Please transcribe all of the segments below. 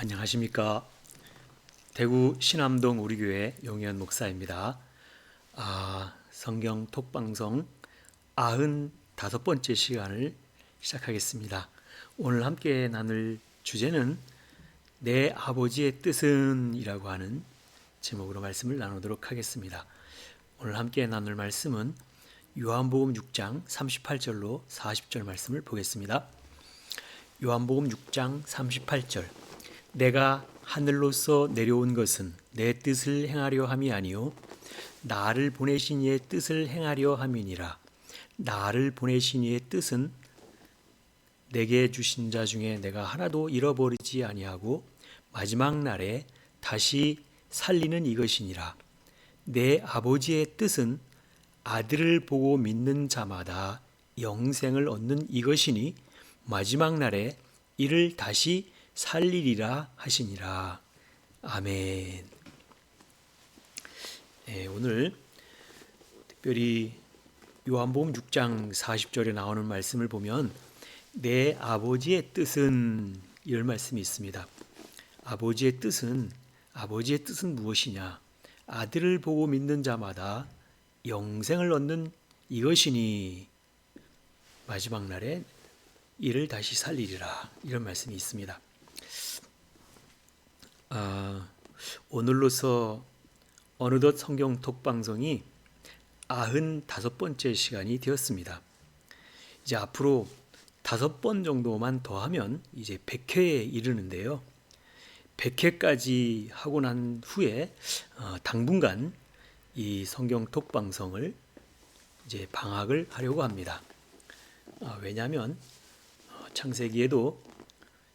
안녕하십니까. 대구 신암동 우리 교회 용현 목사입니다. 성경 톡방송 95번째 시간을 시작하겠습니다. 오늘 함께 나눌 주제는 내 아버지의 뜻은 이라고 하는 제목으로 말씀을 나누도록 하겠습니다. 오늘 함께 나눌 말씀은 요한복음 6장 38절로 40절 말씀을 보겠습니다. 요한복음 6장 38절 내가 하늘로서 내려온 것은 내 뜻을 행하려 함이 아니요 나를 보내신 이의 뜻을 행하려 함이니라. 나를 보내신 이의 뜻은 내게 주신 자 중에 내가 하나도 잃어버리지 아니하고 마지막 날에 다시 살리는 이것이니라. 내 아버지의 뜻은 아들을 보고 믿는 자마다 영생을 얻는 이것이니 마지막 날에 이를 다시 살리리라 하시니라. 아멘. 오늘 특별히 요한복음 6장 40절에 나오는 말씀을 보면 내 아버지의 뜻은 이런 말씀이 있습니다. 아버지의 뜻은 무엇이냐? 아들을 보고 믿는 자마다 영생을 얻는 이것이니 마지막 날에 이를 다시 살리리라. 이런 말씀이 있습니다. 오늘로서 어느덧 성경 톡방송이 95번째 시간이 되었습니다. 이제 앞으로 5번 정도만 더 하면 이제 100회에 이르는데요. 100회까지 하고 난 후에 당분간 이 성경 톡방송을 이제 방학을 하려고 합니다. 왜냐하면 창세기에도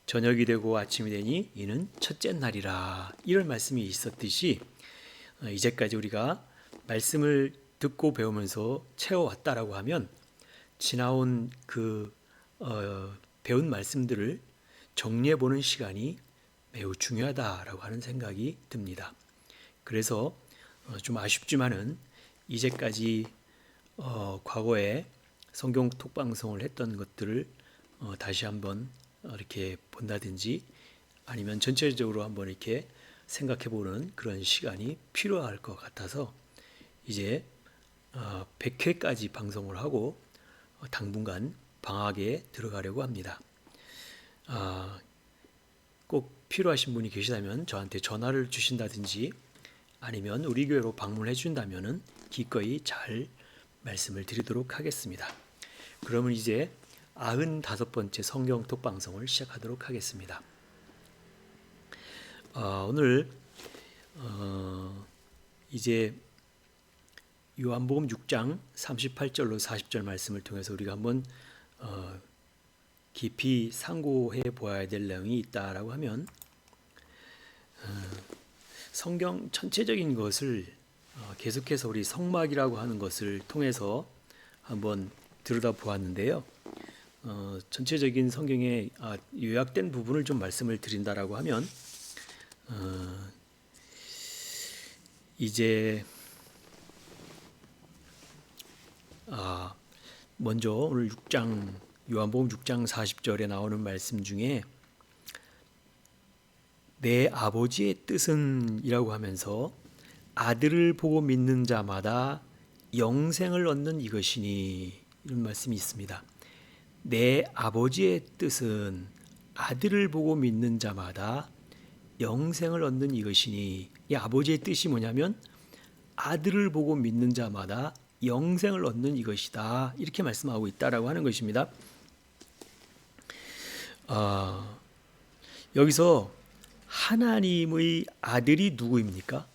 저녁이 되고 아침이 되니 이는 첫째 날이라 이런 말씀이 있었듯이 이제까지 우리가 말씀을 듣고 배우면서 채워왔다라고 하면 지나온 배운 말씀들을 정리해보는 시간이 매우 중요하다라고 하는 생각이 듭니다. 그래서 좀 아쉽지만은 이제까지 과거에 성경 톡방송을 했던 것들을 다시 한번 이렇게 본다든지 아니면 전체적으로 한번 이렇게 생각해보는 그런 시간이 필요할 것 같아서 이제 100회까지 방송을 하고 당분간 방학에 들어가려고 합니다. 꼭 필요하신 분이 계시다면 저한테 전화를 주신다든지 아니면 우리 교회로 방문해 준다면은 기꺼이 잘 말씀을 드리도록 하겠습니다. 그러면 이제 95번째 성경 톡방송을 시작하도록 하겠습니다. 오늘 이제 요한복음 6장 38절로 40절 말씀을 통해서 우리가 한번 깊이 상고해 보아야 될 내용이 있다라고 하면 성경 전체적인 것을 계속해서 우리 성막이라고 하는 것을 통해서 한번 들여다 보았는데요. 전체적인 성경의 요약된 부분을 좀 말씀을 드린다라고 하면 이제 먼저 오늘 요한복음 6장 40절에 나오는 말씀 중에 내 아버지의 뜻은 이라고 하면서 아들을 보고 믿는 자마다 영생을 얻는 이것이니 이런 말씀이 있습니다. 내 아버지의 뜻은 아들을 보고 믿는 자마다 영생을 얻는 이것이니 이 아버지의 뜻이 뭐냐면 아들을 보고 믿는 자마다 영생을 얻는 이것이다 이렇게 말씀하고 있다라고 하는 것입니다. 여기서 하나님의 아들이 누구입니까?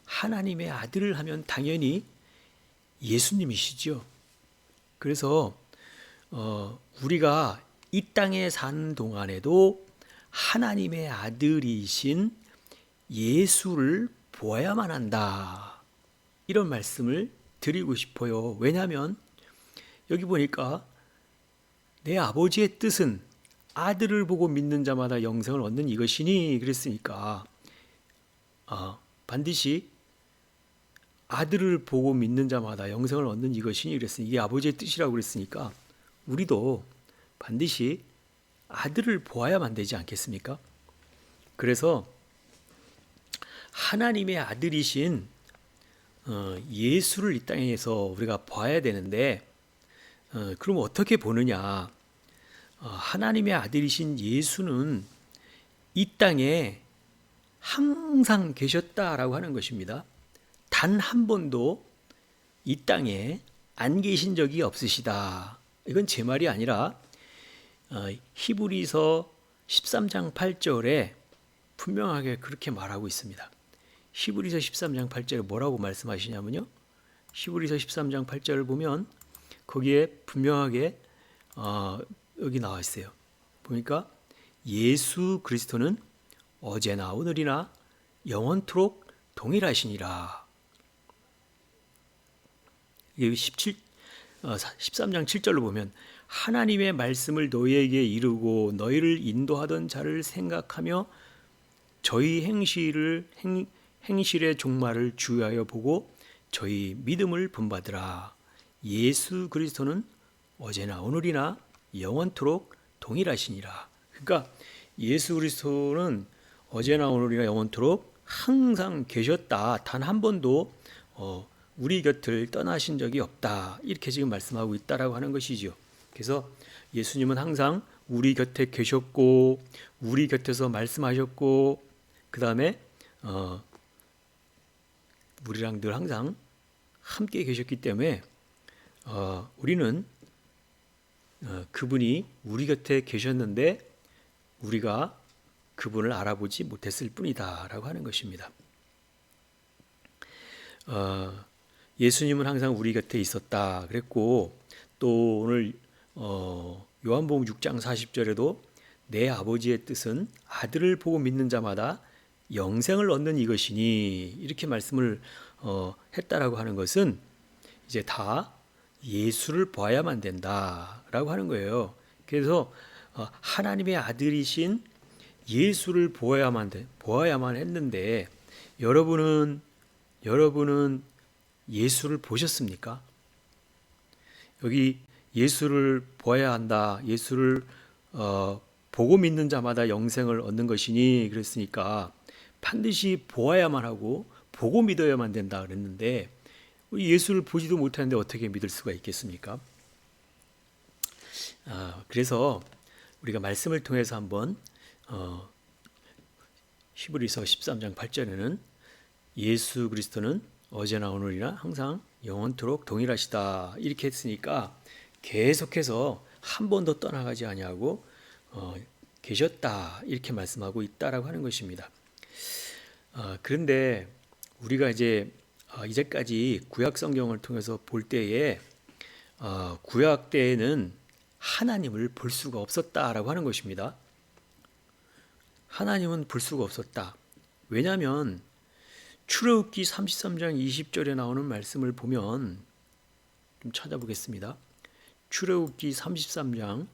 하나님의 아들을 하면 당연히 예수님이시죠. 그래서 우리가 이 땅에 사는 동안에도 하나님의 아들이신 예수를 보아야만 한다. 이런 말씀을 드리고 싶어요. 왜냐하면 여기 보니까 내 아버지의 뜻은 아들을 보고 믿는 자마다 영생을 얻는 이것이니 그랬으니까 반드시 아들을 보고 믿는 자마다 영생을 얻는 이것이니 그랬으니 이게 아버지의 뜻이라고 그랬으니까 우리도 반드시 아들을 보아야만 되지 않겠습니까? 그래서 하나님의 아들이신 예수를 이 땅에서 우리가 봐야 되는데, 그럼 어떻게 보느냐? 하나님의 아들이신 예수는 이 땅에 항상 계셨다라고 하는 것입니다. 단 한 번도 이 땅에 안 계신 적이 없으시다. 이건 제 말이 아니라 히브리서 13장 8절에 분명하게 그렇게 말하고 있습니다. 히브리서 13장 8절에 뭐라고 말씀하시냐면요. 히브리서 13장 8절을 보면 거기에 분명하게 여기 나와 있어요. 보니까 예수 그리스도는 어제나 오늘이나 영원토록 동일하시니라. 이게 13장 7절로 보면 하나님의 말씀을 너희에게 이루고 너희를 인도하던 자를 생각하며 저희 행실의 종말을 주의하여 보고 저희 믿음을 본받으라. 예수 그리스도는 어제나 오늘이나 영원토록 동일하시니라. 그러니까 예수 그리스도는 어제나 오늘이나 영원토록 항상 계셨다. 단 한 번도 우리 곁을 떠나신 적이 없다. 이렇게 지금 말씀하고 있다라고 하는 것이죠. 그래서 예수님은 항상 우리 곁에 계셨고 우리 곁에서 말씀하셨고 그 다음에 우리랑 늘 항상 함께 계셨기 때문에 우리는 그분이 우리 곁에 계셨는데 우리가 그분을 알아보지 못했을 뿐이다 라고 하는 것입니다. 예수님은 항상 우리 곁에 있었다 그랬고, 또 오늘 요한복음 6장 40절에도 내 아버지의 뜻은 아들을 보고 믿는 자마다 영생을 얻는 이것이니 이렇게 말씀을 했다라고 하는 것은 이제 다 예수를 봐야만 된다라고 하는 거예요. 그래서 하나님의 아들이신 예수를 보아야만 했는데 여러분은 예수를 보셨습니까? 여기 예수를 보아야 한다. 예수를 보고 믿는 자마다 영생을 얻는 것이니 그랬으니까 반드시 보아야만 하고 보고 믿어야만 된다 그랬는데 우리 예수를 보지도 못하는데 어떻게 믿을 수가 있겠습니까? 그래서 우리가 말씀을 통해서 한번 히브리서 13장 8절에는 예수 그리스도는 어제나 오늘이나 항상 영원토록 동일하시다 이렇게 했으니까 계속해서 한 번도 떠나가지 아니하고 계셨다 이렇게 말씀하고 있다라고 하는 것입니다. 그런데 우리가 이제까지 구약 성경을 통해서 볼 때에 구약 때에는 하나님을 볼 수가 없었다라고 하는 것입니다. 하나님은 볼 수가 없었다. 왜냐하면 출애굽기 33장 20절에 나오는 말씀을 보면 좀 찾아보겠습니다. 출애굽기 33장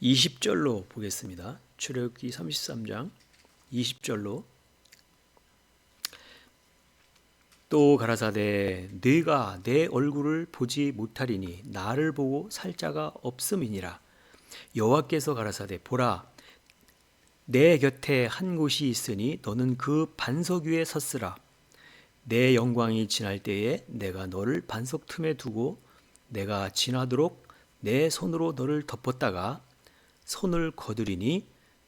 20절로 보겠습니다. 출애굽기 33장 20절로 또 가라사대 네가 내 얼굴을 보지 못하리니 나를 보고 살 자가 없음이니라. 여호와께서 가라사대 보라 내 곁에 한 곳이 있으니 너는 그 반석 위에 섰으라. 내 영광이 지날 때에 내가 너를 반석 틈에 두고 내가 지나도록 내 손으로 너를 덮었다가 손을 거두리니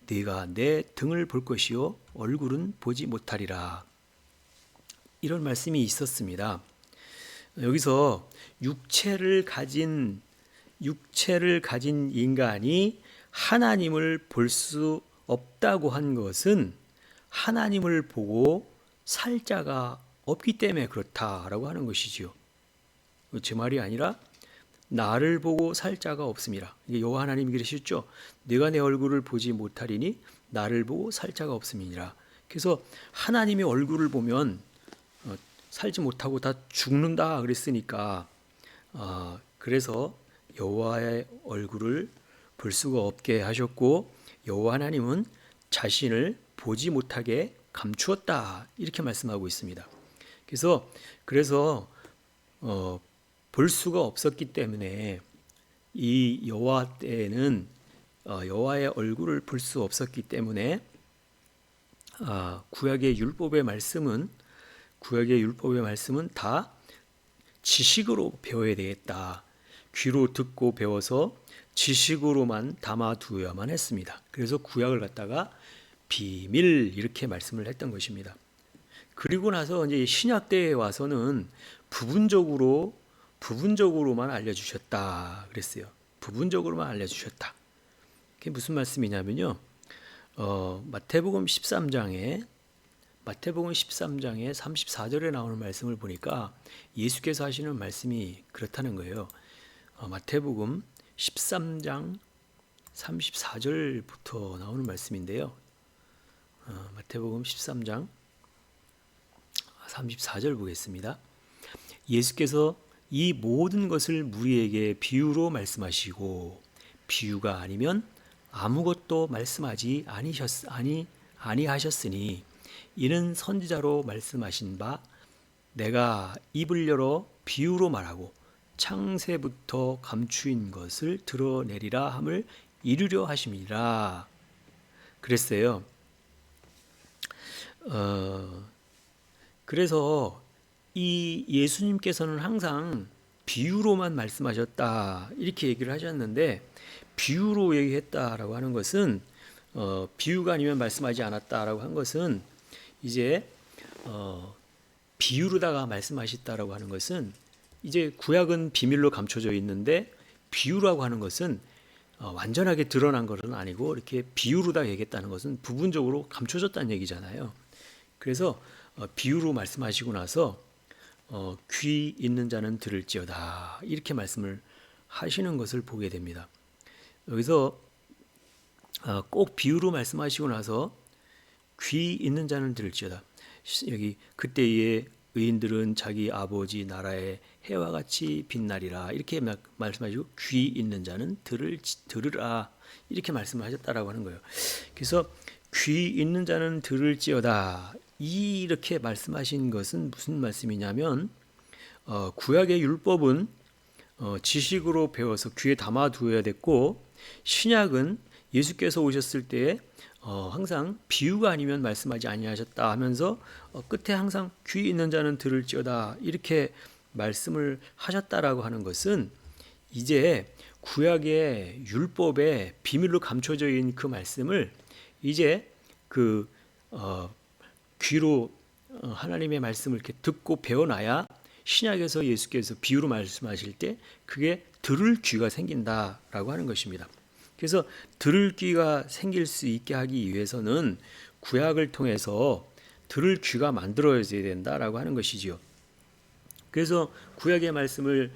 네가 내 등을 볼 것이요 얼굴은 보지 못하리라. 이런 말씀이 있었습니다. 여기서 육체를 가진 인간이 하나님을 볼 수 없다고 한 것은 하나님을 보고 살 자가 없기 때문에 그렇다라고 하는 것이지요. 제 말이 아니라 나를 보고 살 자가 없음이라. 이게 여호와 하나님이 그러셨죠. 내가 내 얼굴을 보지 못하리니 나를 보고 살 자가 없음이니라. 그래서 하나님의 얼굴을 보면 살지 못하고 다 죽는다 그랬으니까 그래서 여호와의 얼굴을 볼 수가 없게 하셨고 여호와 하나님은 자신을 보지 못하게 감추었다 이렇게 말씀하고 있습니다. 그래서 볼 수가 없었기 때문에 이 여호와 때에는 여호와의 얼굴을 볼 수 없었기 때문에 구약의 율법의 말씀은 다 지식으로 배워야 되겠다. 귀로 듣고 배워서 지식으로만 담아두어야만 했습니다. 그래서 구약을 갖다가 비밀 이렇게 말씀을 했던 것입니다. 그리고 나서 이제 신약 때에 와서는 부분적으로만 알려주셨다 그랬어요. 부분적으로만 알려주셨다. 그게 무슨 말씀이냐면요. 마태복음 13장에 34절에 나오는 말씀을 보니까 예수께서 하시는 말씀이 그렇다는 거예요. 마태복음 13장 34절부터 나오는 말씀인데요. 마태복음 13장 34절 보겠습니다. 예수께서 이 모든 것을 무리에게 비유로 말씀하시고 비유가 아니면 아무것도 말씀하지 아니하셨으니 이는 선지자로 말씀하신 바 내가 입을 열어 비유로 말하고 창세부터 감추인 것을 드러내리라 함을 이루려 하심이라 그랬어요. 그래서 이 예수님께서는 항상 비유로만 말씀하셨다 이렇게 얘기를 하셨는데 비유로 얘기했다라고 하는 것은 비유가 아니면 말씀하지 않았다라고 한 것은 이제 비유로다가 말씀하셨다라고 하는 것은 이제 구약은 비밀로 감춰져 있는데 비유라고 하는 것은 완전하게 드러난 것은 아니고 이렇게 비유로다 얘기했다는 것은 부분적으로 감춰졌다는 얘기잖아요. 그래서 비유로 말씀하시고 나서 귀 있는 자는 들을지어다 이렇게 말씀을 하시는 것을 보게 됩니다. 여기서 꼭 비유로 말씀하시고 나서 귀 있는 자는 들을지어다. 여기 그때의 의인들은 자기 아버지 나라의 해와 같이 빛나리라 이렇게 말씀하시고 귀 있는 자는 들으라 이렇게 말씀을 하셨다라고 하는 거예요. 그래서 귀 있는 자는 들을지어다 이렇게 말씀하신 것은 무슨 말씀이냐면 구약의 율법은 지식으로 배워서 귀에 담아두어야 됐고 신약은 예수께서 오셨을 때 항상 비유가 아니면 말씀하지 아니하셨다 하면서 끝에 항상 귀 있는 자는 들을지어다 이렇게 말씀을 하셨다라고 하는 것은 이제 구약의 율법에 비밀로 감춰져 있는 그 말씀을 이제 그 귀로 하나님의 말씀을 이렇게 듣고 배워놔야 신약에서 예수께서 비유로 말씀하실 때 그게 들을 귀가 생긴다라고 하는 것입니다. 그래서 들을 귀가 생길 수 있게 하기 위해서는 구약을 통해서 들을 귀가 만들어져야 된다라고 하는 것이지요. 그래서 구약의 말씀을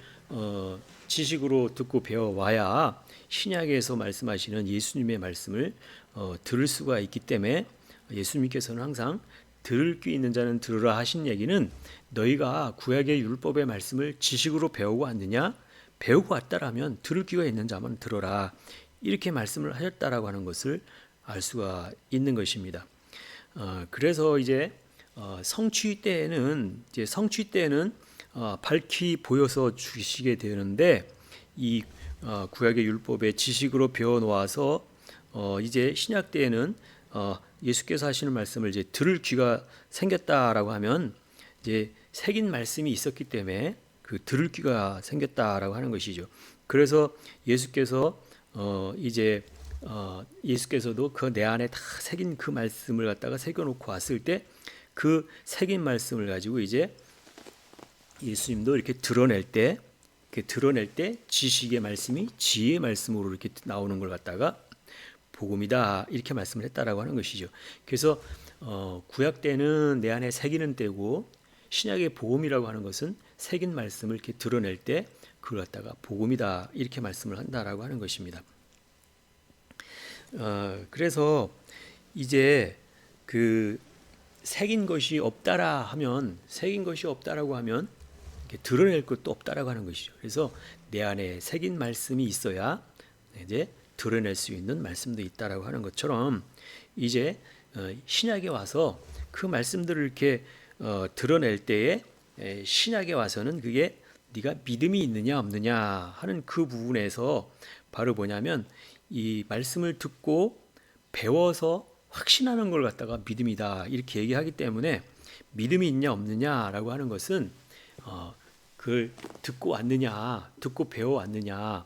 지식으로 듣고 배워와야 신약에서 말씀하시는 예수님의 말씀을 들을 수가 있기 때문에 예수님께서는 항상 들을 귀 있는 자는 들으라 하신 얘기는 너희가 구약의 율법의 말씀을 지식으로 배우고 왔느냐? 배우고 왔다라면 들을 귀가 있는 자만 들어라. 이렇게 말씀을 하셨다라고 하는 것을 알 수가 있는 것입니다. 그래서 이제 성취 때에는 밝히 보여서 주시게 되는데 이 구약의 율법의 지식으로 배워 놓아서 이제 신약 때에는 예수께서 하시는 말씀을 이제 들을 귀가 생겼다라고 하면 이제 새긴 말씀이 있었기 때문에 그 들을 귀가 생겼다라고 하는 것이죠. 그래서 예수께서 예수께서도 그 내 안에 다 새긴 그 말씀을 갖다가 새겨놓고 왔을 때 그 새긴 말씀을 가지고 이제 예수님도 이렇게 드러낼 때 지식의 말씀이 지혜의 말씀으로 이렇게 나오는 걸 갖다가 복음이다 이렇게 말씀을 했다라고 하는 것이죠. 그래서 구약 때는 내 안에 새기는 때고 신약의 복음이라고 하는 것은 새긴 말씀을 이렇게 드러낼 때 그걸 갖다가 복음이다 이렇게 말씀을 한다라고 하는 것입니다. 그래서 이제 그 새긴 것이 없다라고 하면 이렇게 드러낼 것도 없다라고 하는 것이죠. 그래서 내 안에 새긴 말씀이 있어야 이제 드러낼 수 있는 말씀도 있다라고 하는 것처럼 이제 신약에 와서 그 말씀들을 이렇게 드러낼 때에 신약에 와서는 그게 네가 믿음이 있느냐 없느냐 하는 그 부분에서 바로 뭐냐면 이 말씀을 듣고 배워서 확신하는 걸 갖다가 믿음이다 이렇게 얘기하기 때문에 믿음이 있냐 없느냐라고 하는 것은 그걸 듣고 왔느냐 듣고 배워 왔느냐라고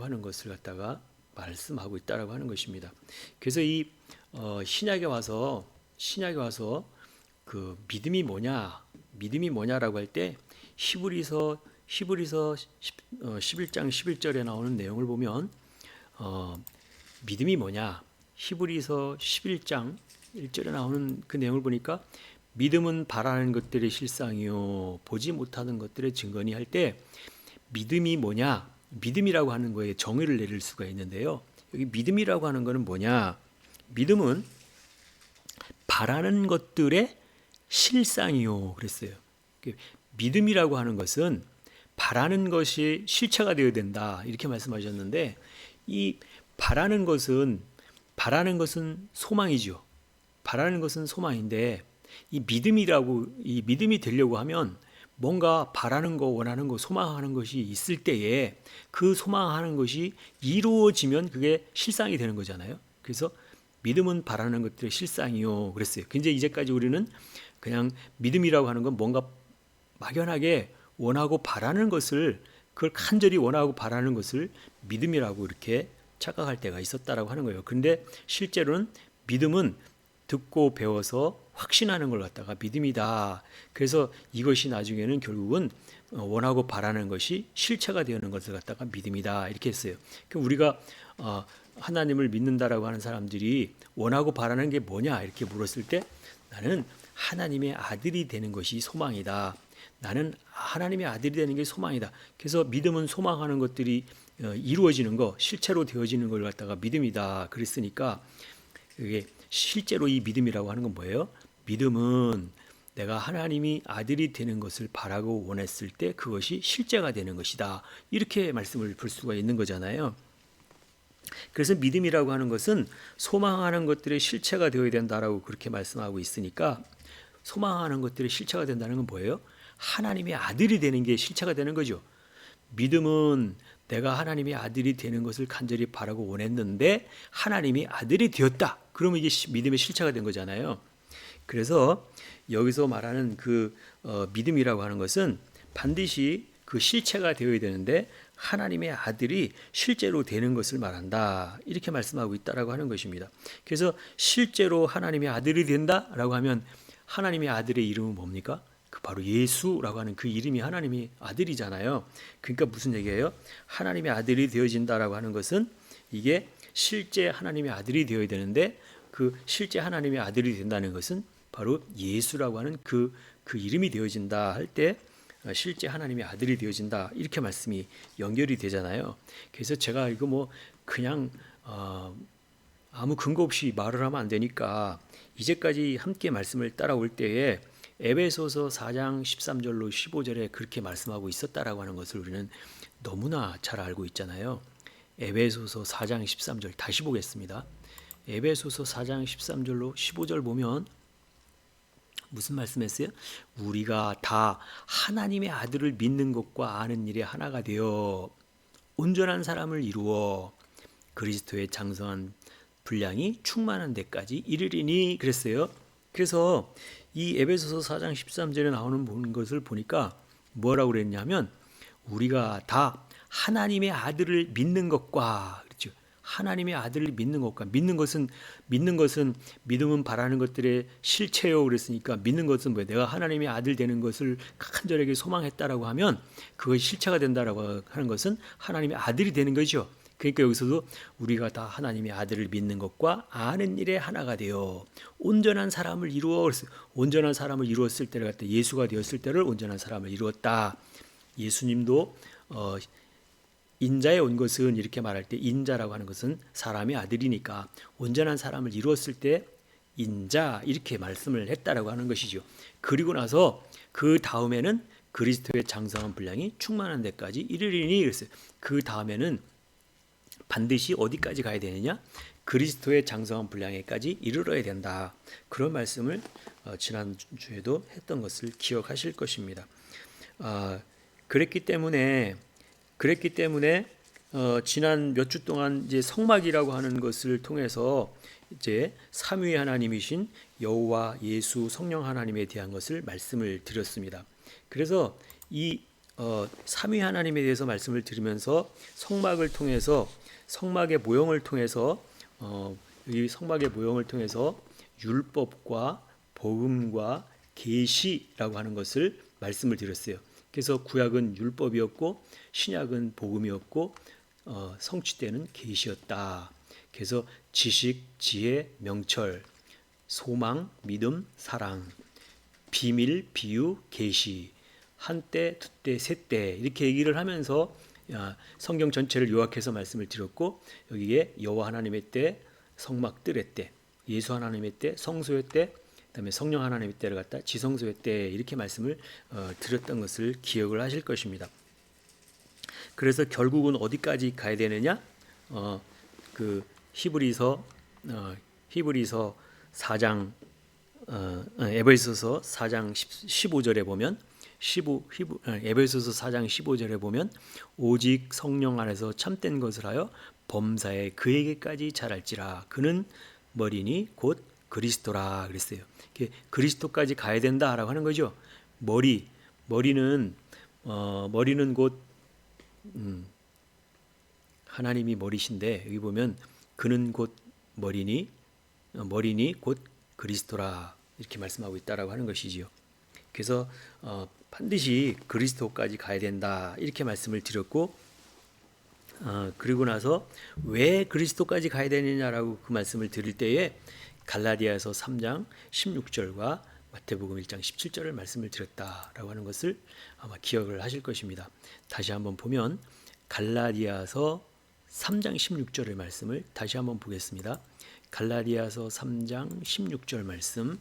하는 것을 갖다가 말씀하고 있다라고 하는 것입니다. 그래서 이 신약에 와서 그 믿음이 뭐냐라고 할 때 히브리서 11장 11절에 나오는 내용을 보면 믿음이 뭐냐? 히브리서 11장 1절에 나오는 그 내용을 보니까 믿음은 바라는 것들의 실상이요 보지 못하는 것들의 증거니 할 때 믿음이 뭐냐? 믿음이라고 하는 거에 정의를 내릴 수가 있는데요. 여기 믿음이라고 하는 것은 뭐냐? 믿음은 바라는 것들의 실상이요 그랬어요. 믿음이라고 하는 것은 바라는 것이 실체가 되어야 된다 이렇게 말씀하셨는데 이 바라는 것은 소망이죠. 바라는 것은 소망인데 이 믿음이 되려고 하면 뭔가 바라는 거, 원하는 거, 소망하는 것이 있을 때에 그 소망하는 것이 이루어지면 그게 실상이 되는 거잖아요. 그래서 믿음은 바라는 것들의 실상이요 그랬어요. 근데 이제까지 우리는 그냥 믿음이라고 하는 건 뭔가 막연하게 원하고 바라는 것을 그걸 간절히 원하고 바라는 것을 믿음이라고 이렇게 착각할 때가 있었다라고 하는 거예요. 그런데 실제로는 믿음은 듣고 배워서 확신하는 걸 갖다가 믿음이다. 그래서 이것이 나중에는 결국은 원하고 바라는 것이 실체가 되는 것을 갖다가 믿음이다. 이렇게 했어요. 그럼 우리가 하나님을 믿는다라고 하는 사람들이 원하고 바라는 게 뭐냐 이렇게 물었을 때 나는 하나님의 아들이 되는 것이 소망이다. 나는 하나님의 아들이 되는 게 소망이다. 그래서 믿음은 소망하는 것들이 이루어지는 거, 실체로 되어지는 걸 갖다가 믿음이다. 그랬으니까 이게 실제로 이 믿음이라고 하는 건 뭐예요? 믿음은 내가 하나님이 아들이 되는 것을 바라고 원했을 때 그것이 실제가 되는 것이다. 이렇게 말씀을 볼 수가 있는 거잖아요. 그래서 믿음이라고 하는 것은 소망하는 것들의 실체가 되어야 된다라고 그렇게 말씀하고 있으니까 소망하는 것들의 실체가 된다는 건 뭐예요? 하나님의 아들이 되는 게 실체가 되는 거죠. 믿음은 내가 하나님의 아들이 되는 것을 간절히 바라고 원했는데 하나님이 아들이 되었다. 그러면 이게 믿음의 실체가 된 거잖아요. 그래서 여기서 말하는 그 믿음이라고 하는 것은 반드시 그 실체가 되어야 되는데 하나님의 아들이 실제로 되는 것을 말한다. 이렇게 말씀하고 있다라고 하는 것입니다. 그래서 실제로 하나님의 아들이 된다라고 하면 하나님의 아들의 이름은 뭡니까? 그 바로 예수라고 하는 그 이름이 하나님의 아들이잖아요. 그러니까 무슨 얘기예요? 하나님의 아들이 되어진다라고 하는 것은 이게 실제 하나님의 아들이 되어야 되는데 그 실제 하나님의 아들이 된다는 것은 바로 예수라고 하는 그 이름이 되어진다 할 때 실제 하나님의 아들이 되어진다 이렇게 말씀이 연결이 되잖아요. 그래서 제가 이거 뭐 그냥 아무 근거 없이 말을 하면 안 되니까 이제까지 함께 말씀을 따라올 때에 에베소서 4장 13절로 15절에 그렇게 말씀하고 있었다라고 하는 것을 우리는 너무나 잘 알고 있잖아요. 에베소서 4장 13절 다시 보겠습니다. 에베소서 4장 13절로 15절 보면 무슨 말씀했어요? 우리가 다 하나님의 아들을 믿는 것과 아는 일에 하나가 되어 온전한 사람을 이루어 그리스도의 장성한 분량이 충만한 데까지 이르리니 그랬어요. 그래서 이 에베소서 4장 13절에 나오는 것을 보니까 뭐라고 그랬냐면 우리가 다 하나님의 아들을 믿는 것과 그렇죠. 하나님의 아들을 믿는 것과 믿는 것은 믿음은 바라는 것들의 실체요 그랬으니까 믿는 것은 뭐예요? 내가 하나님의 아들 되는 것을 간절하게 소망했다라고 하면 그것이 실체가 된다라고 하는 것은 하나님의 아들이 되는 거죠. 그러니까 여기서도 우리가 다 하나님의 아들을 믿는 것과 아는 일에 하나가 되어 온전한 사람을 이루어 온전한 사람을 이루었을 때를 갖다 예수가 되었을 때를 온전한 사람을 이루었다. 예수님도 인자에 온 것은 이렇게 말할 때 인자라고 하는 것은 사람의 아들이니까 온전한 사람을 이루었을 때 인자 이렇게 말씀을 했다라고 하는 것이죠. 그리고 나서 그 다음에는 그리스도의 장성한 분량이 충만한 데까지 이르리니 그랬어요. 그 다음에는 반드시 어디까지 가야 되느냐? 그리스도의 장성한 분량에까지 이르러야 된다. 그런 말씀을 지난주에도 했던 것을 기억하실 것입니다. 그랬기 때문에 지난 몇 주 동안 이제 성막이라고 하는 것을 통해서 이제 삼위의 하나님이신 여호와, 예수, 성령 하나님에 대한 것을 말씀을 드렸습니다. 그래서 이 삼위 하나님에 대해서 말씀을 드리면서 성막을 통해서 성막의 모형을 통해서 이 성막의 모형을 통해서 율법과 복음과 계시라고 하는 것을 말씀을 드렸어요. 그래서 구약은 율법이었고 신약은 복음이었고 성취되는 계시였다. 그래서 지식, 지혜, 명철, 소망, 믿음, 사랑, 비밀, 비유, 계시, 한때, 두때, 세때 이렇게 얘기를 하면서 성경 전체를 요약해서 말씀을 드렸고 여기에 여호와 하나님의 때, 성막 뜰의 때, 예수 하나님의 때, 성소의 때, 그다음에 성령 하나님의 때를 갖다 지성소의 때 이렇게 말씀을 드렸던 것을 기억을 하실 것입니다. 그래서 결국은 어디까지 가야 되느냐? 그 히브리서 4장 에베소서 4장 15절에 보면 에베소서 4장 15절에 보면 오직 성령 안에서 참된 것을 하여 범사에 그에게까지 자랄지라 그는 머리니 곧 그리스도라 그랬어요. 그리스도까지 가야 된다라고 하는 거죠. 머리는 곧 하나님이 머리신데 여기 보면 그는 곧 머리니 곧 그리스도라 이렇게 말씀하고 있다라고 하는 것이지요. 그래서 반드시 그리스도까지 가야 된다 이렇게 말씀을 드렸고 그리고 나서 왜 그리스도까지 가야 되느냐라고 그 말씀을 드릴 때에 갈라디아서 3장 16절과 마태복음 1장 17절을 말씀을 드렸다라고 하는 것을 아마 기억을 하실 것입니다. 다시 한번 보면 갈라디아서 3장 16절의 말씀을 다시 한번 보겠습니다. 갈라디아서 3장 16절 말씀.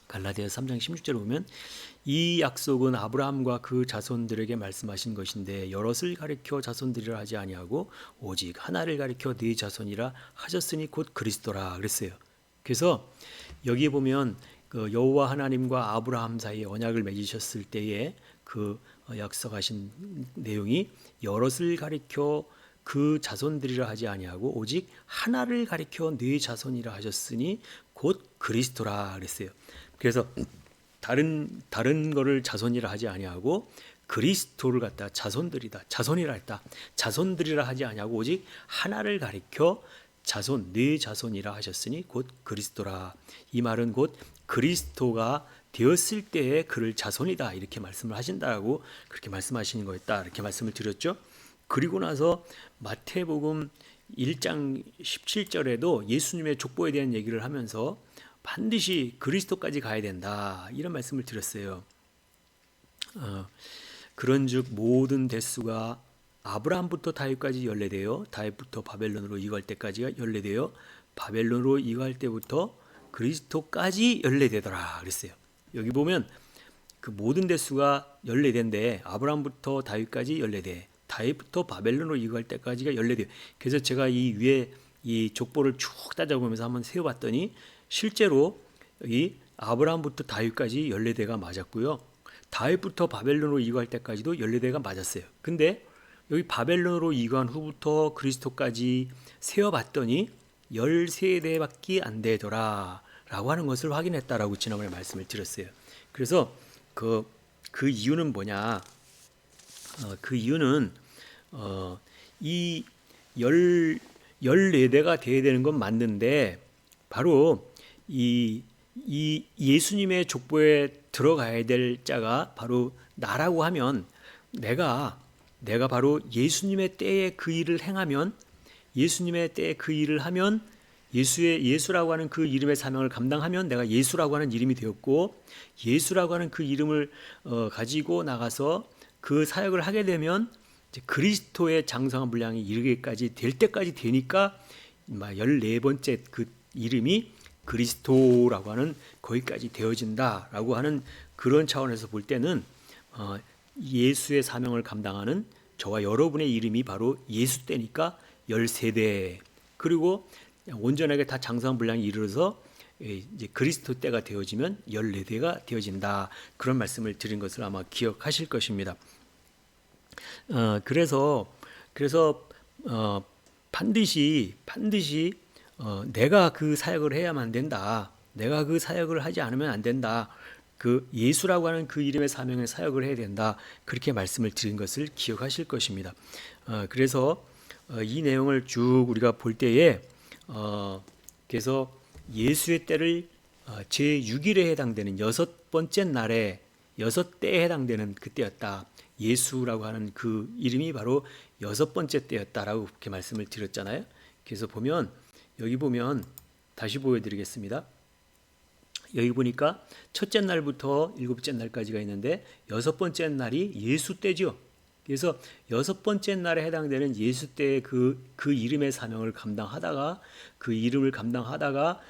갈라디아서 3장 16절을 보면 이 약속은 아브라함과 그 자손들에게 말씀하신 것인데 여럿을 가리켜 자손들이라 하지 아니하고 오직 하나를 가리켜 네 자손이라 하셨으니 곧 그리스도라 그랬어요. 그래서 여기 보면 그 여호와 하나님과 아브라함 사이에 언약을 맺으셨을 때에 그 약속하신 내용이 여럿을 가리켜 그 자손들이라 하지 아니하고 오직 하나를 가리켜 네 자손이라 하셨으니 곧 그리스도라 그랬어요. 그래서 다른 거를 자손이라 하지 아니하고 그리스도를 갖다 자손이라 했다. 자손들이라 하지 아니하고 오직 하나를 가리켜 네 자손이라 하셨으니 곧 그리스도라. 이 말은 곧 그리스도가 되었을 때에 그를 자손이다 이렇게 말씀을 하신다고 그렇게 말씀하시는 거였다 이렇게 말씀을 드렸죠. 그리고 나서 마태복음 1장 17절에도 예수님의 족보에 대한 얘기를 하면서 반드시 그리스도까지 가야 된다 이런 말씀을 드렸어요. 그런즉 모든 대수가 아브라함부터 다윗까지 연례되어 다윗부터 바벨론으로 이갈 때까지가 연례되어 바벨론으로 이갈 때부터 그리스도까지 연례되더라 그랬어요. 여기 보면 그 모든 대수가 연례된데 아브라함부터 다윗까지 연례돼 다윗부터 바벨론으로 이갈 때까지가 연례돼요. 그래서 제가 이 위에 이 족보를 쭉 따져보면서 한번 세어봤더니 실제로 이 아브라함부터 다윗까지 연례대가 맞았고요. 다윗부터 바벨론으로 이갈 때까지도 연례대가 맞았어요. 근데 여기 바벨론으로 이관 후부터 그리스도까지 세어봤더니 13대밖에 안 되더라 라고 하는 것을 확인했다라고 지난번에 말씀을 드렸어요. 그래서 그 이유는 뭐냐? 그 이유는 이 14대가 돼야 되는 건 맞는데 바로 이 예수님의 족보에 들어가야 될 자가 바로 나라고 하면 내가 바로 예수님의 때에 그 일을 행하면 예수님의 때에 그 일을 하면 예수라고 하는 그 이름의 사명을 감당하면 내가 예수라고 하는 이름이 되었고 예수라고 하는 그 이름을 가지고 나가서 그 사역을 하게 되면 이제 그리스도의 장성한 분량이 이르기까지 될 때까지 되니까 14번째 그 이름이 그리스도라고 하는 거기까지 되어진다라고 하는 그런 차원에서 볼 때는 예수의 사명을 감당하는 저와 여러분의 이름이 바로 예수 때니까 13대 그리고 온전하게 다 장성한 분량이 이르러서 이제 그리스도 때가 되어지면 14대가 되어진다. 그런 말씀을 드린 것을 아마 기억하실 것입니다. 그래서 반드시 내가 그 사역을 해야만 안 된다. 내가 그 사역을 하지 않으면 안 된다. 그 예수라고 하는 그 이름의 사명의 사역을 해야 된다. 그렇게 말씀을 드린 것을 기억하실 것입니다. 그래서 이 내용을 쭉 우리가 볼 때에 그래서 예수의 때를 제6일에 해당되는 6번째 날에 6때에 해당되는 그때였다. 예수라고 하는 그 이름이 바로 6번째 때였다라고 그렇게 말씀을 드렸잖아요. 그래서 여기 보면 다시 보여드리겠습니다. 여기 보니까 첫째 날부터 7번째 날까지가 있는데 6번째 날이 예수 때죠. 그래서 6번째 날에 해당되는 예수 때의 그 이름의 사명을 감당하다가 그 이름을 감당하다가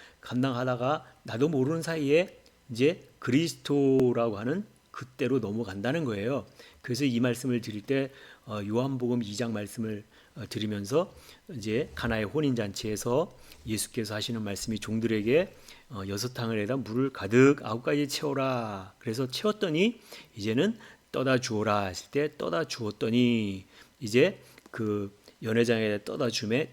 나도 모르는 사이에 이제 그리스도라고 하는 그때로 넘어간다는 거예요. 그래서 이 말씀을 드릴 때 요한복음 2장 말씀을 드리면서 이제 가나의 혼인 잔치에서 예수께서 하시는 말씀이 종들에게 6탕을 물을 가득 9가지 채워라. 그래서 채웠더니 이제는 떠다 주어라 하실 때 떠다 주었더니 이제 그 연회장에게 떠다 주매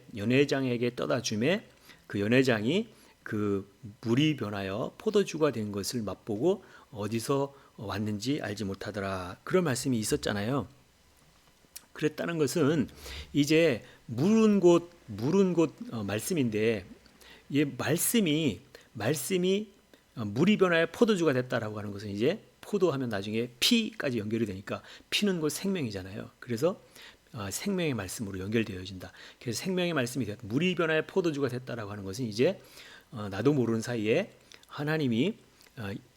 그 연회장이 그 물이 변하여 포도주가 된 것을 맛보고 어디서 왔는지 알지 못하더라. 그런 말씀이 있었잖아요. 그랬다는 것은 이제 물은 곧 말씀인데 이 말씀이 물이 변하여 포도주가 됐다라고 하는 것은 이제 포도하면 나중에 피까지 연결이 되니까 피는 곧 생명이잖아요. 그래서 생명의 말씀으로 연결되어진다. 그래서 생명의 말씀이 되었다. 물이 변하여 포도주가 됐다라고 하는 것은 이제 나도 모르는 사이에 하나님이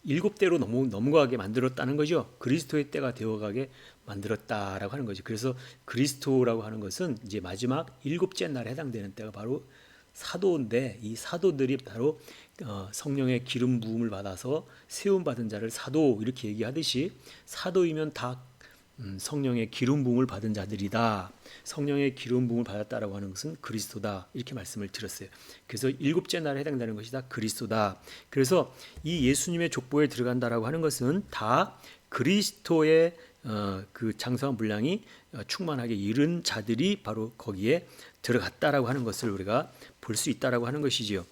7대로 넘어가게 만들었다는 거죠. 그리스도의 때가 되어가게 만들었다라고 하는 거죠. 그래서 그리스도라고 하는 것은 이제 마지막 7째 날에 해당되는 때가 바로 사도인데 이 사도들이 바로 성령의 기름 부음을 받아서 세움 받은 자를 사도 이렇게 얘기하듯이 사도이면 다 성령의 기름 부음을 받은 자들이다. 성령의 기름 부음을 받았다라고 하는 것은 그리스도다. 이렇게 말씀을 드렸어요. 그래서 7째 날에 해당되는 것이 다 그리스도다. 그래서 이 예수님의 족보에 들어간다라고 하는 것은 다 그리스도의 그 장성한 분량이 충만하게 이른 자들이 바로 거기에 들어갔다라고 하는 것을 우리가 볼 수 있다라고 하는 것이지요.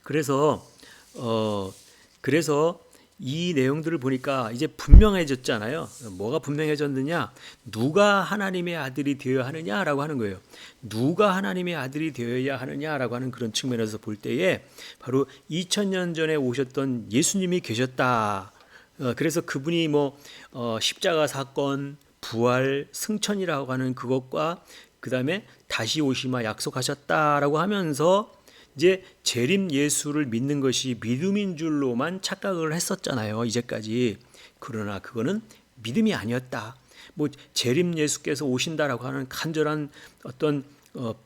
그래서 이 내용들을 보니까 이제 분명해졌잖아요. 뭐가 분명해졌느냐? 누가 하나님의 아들이 되어야 하느냐라고 하는 거예요. 누가 하나님의 아들이 되어야 하느냐라고 하는 그런 측면에서 볼 때에 바로 2000년 전에 오셨던 예수님이 계셨다. 그래서 그분이 십자가 사건, 부활, 승천이라고 하는 그것과 그 다음에 다시 오시마 약속하셨다라고 하면서 이제 재림 예수를 믿는 것이 믿음인 줄로만 착각을 했었잖아요. 이제까지. 그러나 그거는 믿음이 아니었다. 재림 예수께서 오신다라고 하는 간절한 어떤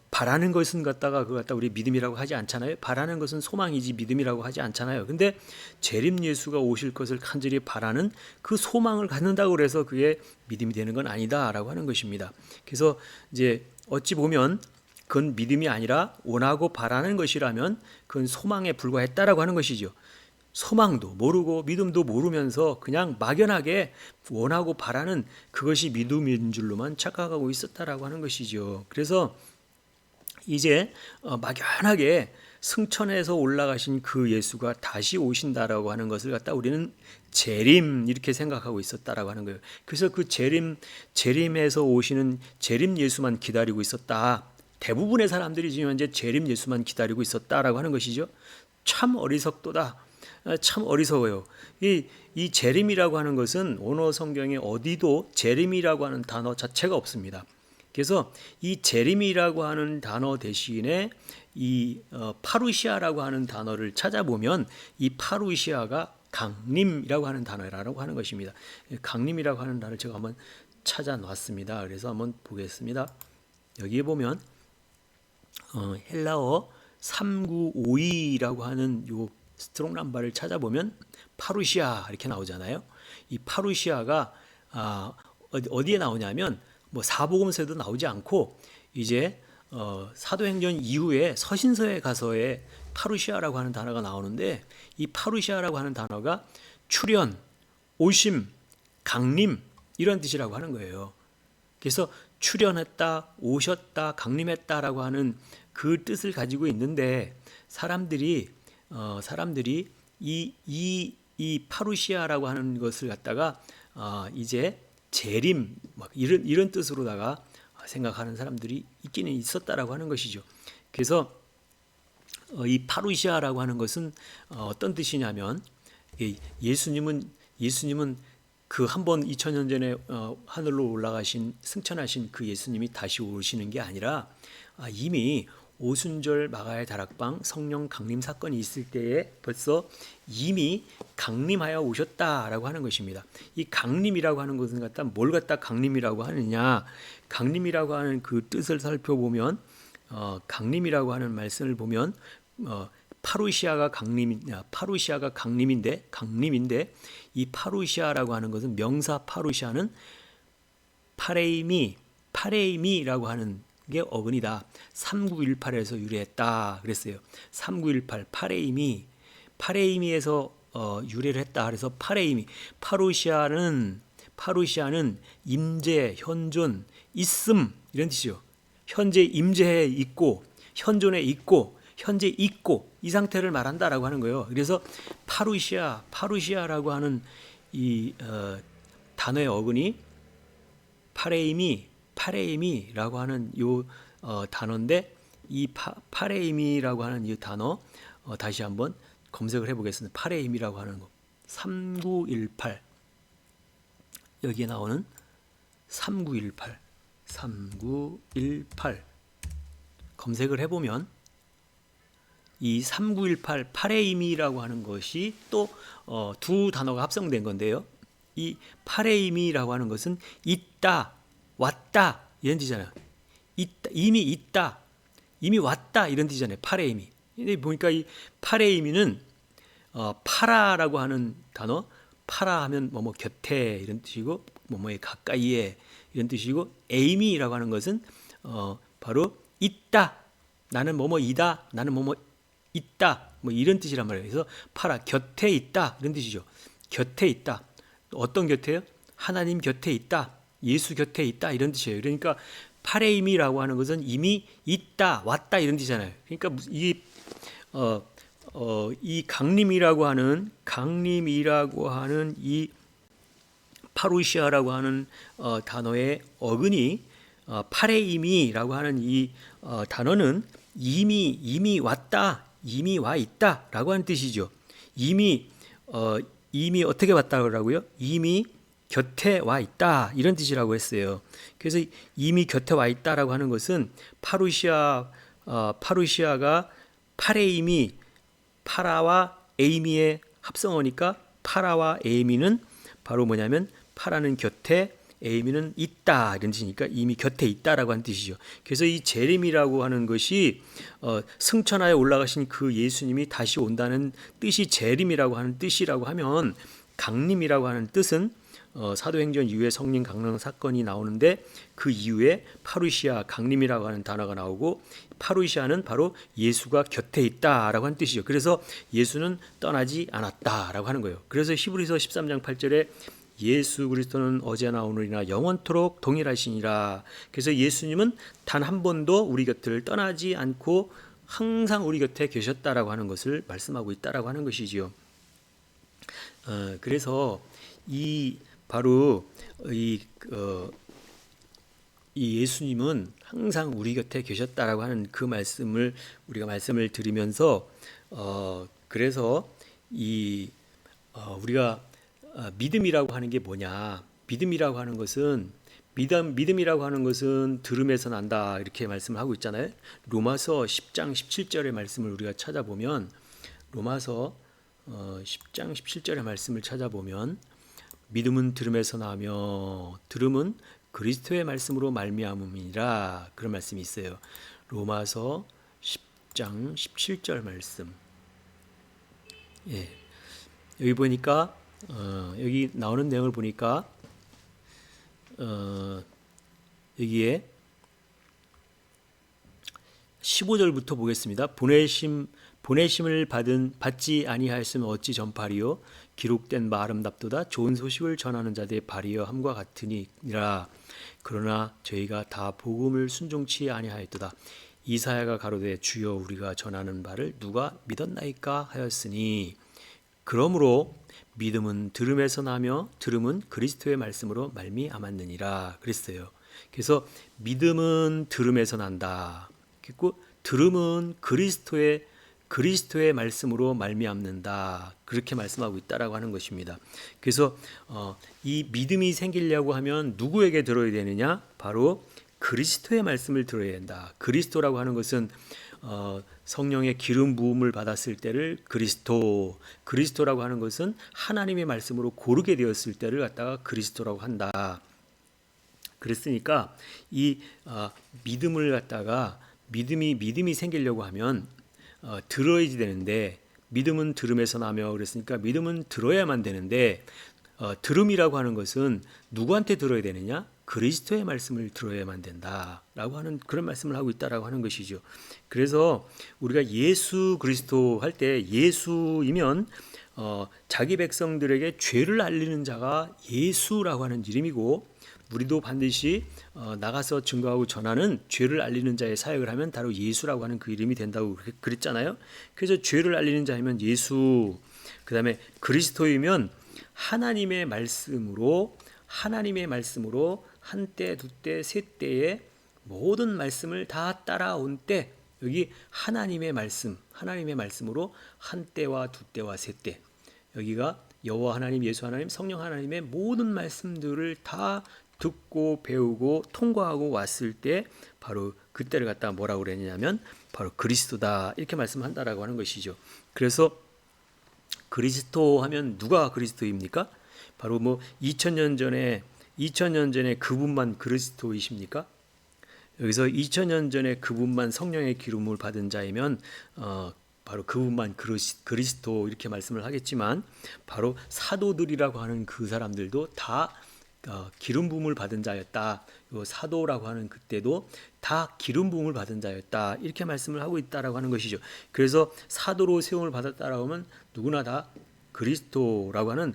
바라는 것은 갖다가 우리 믿음이라고 하지 않잖아요. 바라는 것은 소망이지 믿음이라고 하지 않잖아요. 근데 재림 예수가 오실 것을 간절히 바라는 그 소망을 갖는다고 그래서 그게 믿음이 되는 건 아니다라고 하는 것입니다. 그래서 이제 어찌 보면 그건 믿음이 아니라 원하고 바라는 것이라면 그건 소망에 불과했다라고 하는 것이죠. 소망도 모르고 믿음도 모르면서 그냥 막연하게 원하고 바라는 그것이 믿음인 줄로만 착각하고 있었다라고 하는 것이죠. 그래서 이제 막연하게 승천해서 올라가신 그 예수가 다시 오신다라고 하는 것을 갖다 우리는 재림 이렇게 생각하고 있었다라고 하는 거예요. 그래서 그 재림에서 오시는 재림 예수만 기다리고 있었다. 대부분의 사람들이 지금 현재 재림 예수만 기다리고 있었다라고 하는 것이죠. 참 어리석도다. 참 어리석어요. 이 재림이라고 하는 것은 원어 성경에 어디도 재림이라고 하는 단어 자체가 없습니다. 그래서 이 재림이라고 하는 단어 대신에 이 파루시아라고 하는 단어를 찾아보면 이 파루시아가 강림이라고 하는 단어라고 하는 것입니다. 강림이라고 하는 단어를 제가 한번 찾아 놨습니다. 그래서 한번 보겠습니다. 여기에 보면 헬라어 3952라고 하는 요 스트롱 남바를 찾아보면 파루시아 이렇게 나오잖아요. 이 파루시아가 어디에 나오냐면 사복음서에도 나오지 않고 이제 사도행전 이후에 서신서에 가서의 파루시아라고 하는 단어가 나오는데 이 파루시아라고 하는 단어가 출현, 오심, 강림 이런 뜻이라고 하는 거예요. 그래서 출현했다, 오셨다, 강림했다라고 하는 그 뜻을 가지고 있는데 사람들이 이 파루시아라고 하는 것을 갖다가 이제 재림 막 이런 뜻으로다가 생각하는 사람들이 있기는 있었다라고 하는 것이죠. 그래서 이 파루시아라고 하는 것은 어떤 뜻이냐면 예수님은 그 한 번 2000년 전에 하늘로 올라가신 승천하신 그 예수님이 다시 오시는 게 아니라 이미 오순절 마가의 다락방 성령 강림 사건이 있을 때에 벌써 이미 강림하여 오셨다라고 하는 것입니다. 이 강림이라고 하는 것은 갖다 뭘 갖다 강림이라고 하느냐? 강림이라고 하는 그 뜻을 살펴보면 강림이라고 하는 말씀을 보면 파루시아가 강림인데 이 파루시아라고 하는 것은 명사 파루시아는 파레이미라고 하는 게 어근이다. 3918에서 유래했다 그랬어요. 3918 파레이미에서 유래를 했다. 그래서 파루시아는 임재, 현존, 있음 이런 뜻이죠. 현재 임재해 있고 현존해 있고 현재 있고 이 상태를 말한다라고 하는 거예요. 그래서 파루시아라고 하는 이 단어의 어근이 파레이미라고 하는 요 단어인데 이 파레이미라고 하는 이 단어 다시 한번 검색을 해보겠습니다. 파레이미라고 하는 거 3918 여기에 나오는 3918 검색을 해보면 이 3918 파레이미라고 하는 것이 또 두 단어가 합성된 건데요. 이 파레이미라고 하는 것은 있다, 왔다 이런 뜻이잖아요. 이미 있다, 이미 왔다 이런 뜻이잖아요. 파레이미. 근데 보니까 이 파레이미는 파라라고 하는 단어, 파라 하면 뭐뭐 곁에 이런 뜻이고 뭐뭐에 가까이에 이런 뜻이고 에이미라고 하는 것은 바로 있다. 나는 뭐뭐이다. 나는 뭐뭐 있다. 뭐 이런 뜻이란 말이에요. 그래서 파라 곁에 있다 이런 뜻이죠. 곁에 있다. 어떤 곁에요? 하나님 곁에 있다. 예수 곁에 있다 이런 뜻이에요. 그러니까 파레임이라고 하는 것은 이미 있다, 왔다 이런 뜻이잖아요. 그러니까 이 강림이라고 하는 이 파루시아라고 하는 단어의 어근이 파레임이라고 하는 이 단어는 이미 왔다, 이미 와 있다라고 하는 뜻이죠. 이미 어떻게 왔다고요? 이미 곁에 와 있다 이런 뜻이라고 했어요. 그래서 이미 곁에 와 있다라고 하는 것은 파루시아가 파레이미 파라와 에이미의 합성어니까 파라와 에이미는 바로 뭐냐면 파라는 곁에 에이미는 있다 이런 뜻이니까 이미 곁에 있다라고 하는 뜻이죠. 그래서 이 재림이라고 하는 것이 승천하여 올라가신 그 예수님이 다시 온다는 뜻이 재림이라고 하는 뜻이라고 하면 강림이라고 하는 뜻은 사도행전 이후에 성령 강림 사건이 나오는데 그 이후에 파루시아 강림이라고 하는 단어가 나오고 파루시아는 바로 예수가 곁에 있다라고 하는 뜻이죠. 그래서 예수는 떠나지 않았다라고 하는 거예요. 그래서 히브리서 13장 8절에 예수 그리스도는 어제나 오늘이나 영원토록 동일하시니라. 그래서 예수님은 단 한 번도 우리 곁을 떠나지 않고 항상 우리 곁에 계셨다라고 하는 것을 말씀하고 있다라고 하는 것이지요. 그래서 바로 이 예수님은 항상 우리 곁에 계셨다라고 하는 그 말씀을 우리가 말씀을 들으면서 그래서 우리가 믿음이라고 하는 게 뭐냐? 믿음이라고 하는 것은 들음에서 난다 이렇게 말씀을 하고 있잖아요. 로마서 10장 17절의 말씀을 우리가 찾아보면 로마서 10장 17절의 말씀을 찾아보면 믿음은 들음에서 나며 들음은 그리스도의 말씀으로 말미암음이니라 그런 말씀이 있어요. 로마서 10장 17절 말씀. 예. 여기 보니까 여기 나오는 내용을 보니까 여기에 15절부터 보겠습니다. 보내심을 받지 아니하였으면 어찌 전파리요 기록된 바 아름답도다 좋은 소식을 전하는 자들의 발이여 함과 같으니라. 그러나 저희가 다 복음을 순종치 아니하였도다. 이사야가 가로되 주여 우리가 전하는 바를 누가 믿었나이까 하였으니 그러므로 믿음은 들음에서 나며 들음은 그리스도의 말씀으로 말미암았느니라 그랬어요. 그래서 믿음은 들음에서 난다. 그리고 들음은 그리스도의 말씀으로 말미암는다. 그렇게 말씀하고 있다라고 하는 것입니다. 그래서 이 믿음이 생기려고 하면 누구에게 들어야 되느냐? 바로 그리스도의 말씀을 들어야 된다. 그리스도라고 하는 것은 성령의 기름 부음을 받았을 때를 그리스도라고 하는 것은 하나님의 말씀으로 고르게 되었을 때를 갖다가 그리스도라고 한다. 그랬으니까 이 믿음을 갖다가 믿음이 생기려고 하면 들어야지 되는데 믿음은 들음에서 나며 그랬으니까 믿음은 들어야만 되는데 들음이라고 하는 것은 누구한테 들어야 되느냐? 그리스도의 말씀을 들어야만 된다라고 하는 그런 말씀을 하고 있다라고 하는 것이죠. 그래서 우리가 예수 그리스도 할 때 예수이면 자기 백성들에게 죄를 알리는 자가 예수라고 하는 이름이고 우리도 반드시 나가서 증거하고 전하는 죄를 알리는 자의 사역을 하면 바로 예수라고 하는 그 이름이 된다고 그랬잖아요. 그래서 죄를 알리는 자이면 예수, 그 다음에 그리스도이면 하나님의 말씀으로 한때, 두때, 세때의 모든 말씀을 다 따라온 때 여기 하나님의 말씀으로 한때와 두때와 세때 여기가 여호와 하나님, 예수 하나님, 성령 하나님의 모든 말씀들을 다 듣고 배우고 통과하고 왔을 때 바로 그때를 갖다가 뭐라고 그랬냐면 바로 그리스도다 이렇게 말씀한다라고 하는 것이죠. 그래서 그리스도 하면 누가 그리스도입니까? 바로 2000년 전에 그분만 그리스도이십니까? 여기서 2000년 전에 그분만 성령의 기름을 받은 자이면 바로 그분만 그리스도 이렇게 말씀을 하겠지만 바로 사도들이라고 하는 그 사람들도 다 기름 부음을 받은 자였다. 사도라고 하는 그때도 다 기름 부음을 받은 자였다. 이렇게 말씀을 하고 있다라고 하는 것이죠. 그래서 사도로 세움을 받았다라고 하면 누구나 다 그리스도라고 하는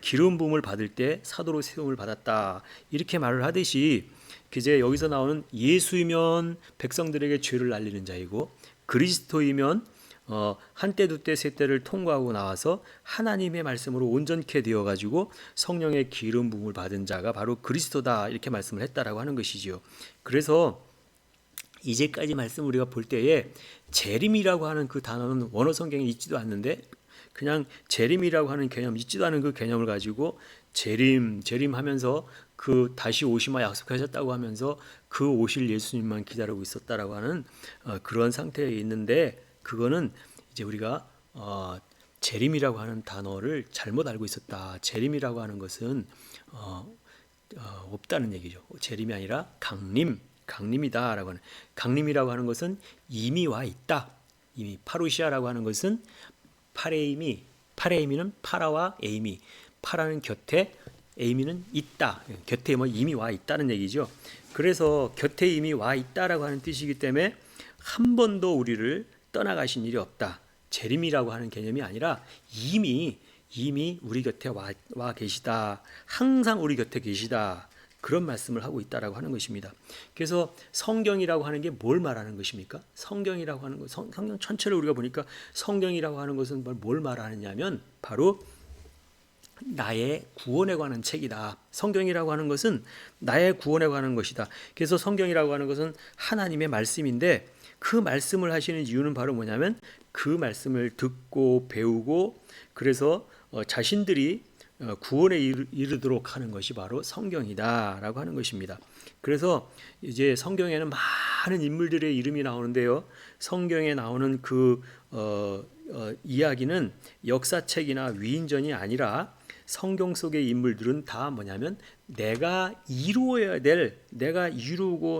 기름 부음을 받을 때 사도로 세움을 받았다. 이렇게 말을 하듯이 이제 여기서 나오는 예수이면 백성들에게 죄를 알리는 자이고 그리스도이면 한때 두때 세때를 통과하고 나와서 하나님의 말씀으로 온전케 되어 가지고 성령의 기름 부음을 받은 자가 바로 그리스도다 이렇게 말씀을 했다라고 하는 것이지요. 그래서 이제까지 말씀 우리가 볼 때에 재림이라고 하는 그 단어는 원어 성경에 있지도 않는데 그냥 재림이라고 하는 개념 있지도 않은 그 개념을 가지고 재림하면서 그 다시 오시마 약속하셨다고 하면서 그 오실 예수님만 기다리고 있었다라고 하는 그런 상태에 있는데 그거는 이제 우리가 재림이라고 하는 단어를 잘못 알고 있었다. 재림이라고 하는 것은 없다는 얘기죠. 재림이 아니라 강림이다라고 하는 강림이라고 하는 것은 이미 와 있다. 이미 파루시아라고 하는 것은 파레이미는 파라와 에이미 파라는 곁에 에이미는 있다. 곁에 이미 와 있다는 얘기죠. 그래서 곁에 이미 와 있다라고 하는 뜻이기 때문에 한 번도 우리를 떠나가신 일이 없다. 재림이라고 하는 개념이 아니라 이미 우리 곁에 와 계시다. 항상 우리 곁에 계시다. 그런 말씀을 하고 있다라고 하는 것입니다. 그래서 성경이라고 하는 게 뭘 말하는 것입니까? 성경이라고 하는 것, 성경 전체를 우리가 보니까 성경이라고 하는 것은 뭘 말하느냐면 바로 나의 구원에 관한 책이다. 성경이라고 하는 것은 나의 구원에 관한 것이다. 그래서 성경이라고 하는 것은 하나님의 말씀인데 그 말씀을 하시는 이유는 바로 뭐냐면 그 말씀을 듣고 배우고 그래서 자신들이 구원에 이르도록 하는 것이 바로 성경이다라고 하는 것입니다. 그래서 이제 성경에는 많은 인물들의 이름이 나오는데요. 성경에 나오는 그 이야기는 역사책이나 위인전이 아니라 성경 속의 인물들은 다 뭐냐면 내가 이루고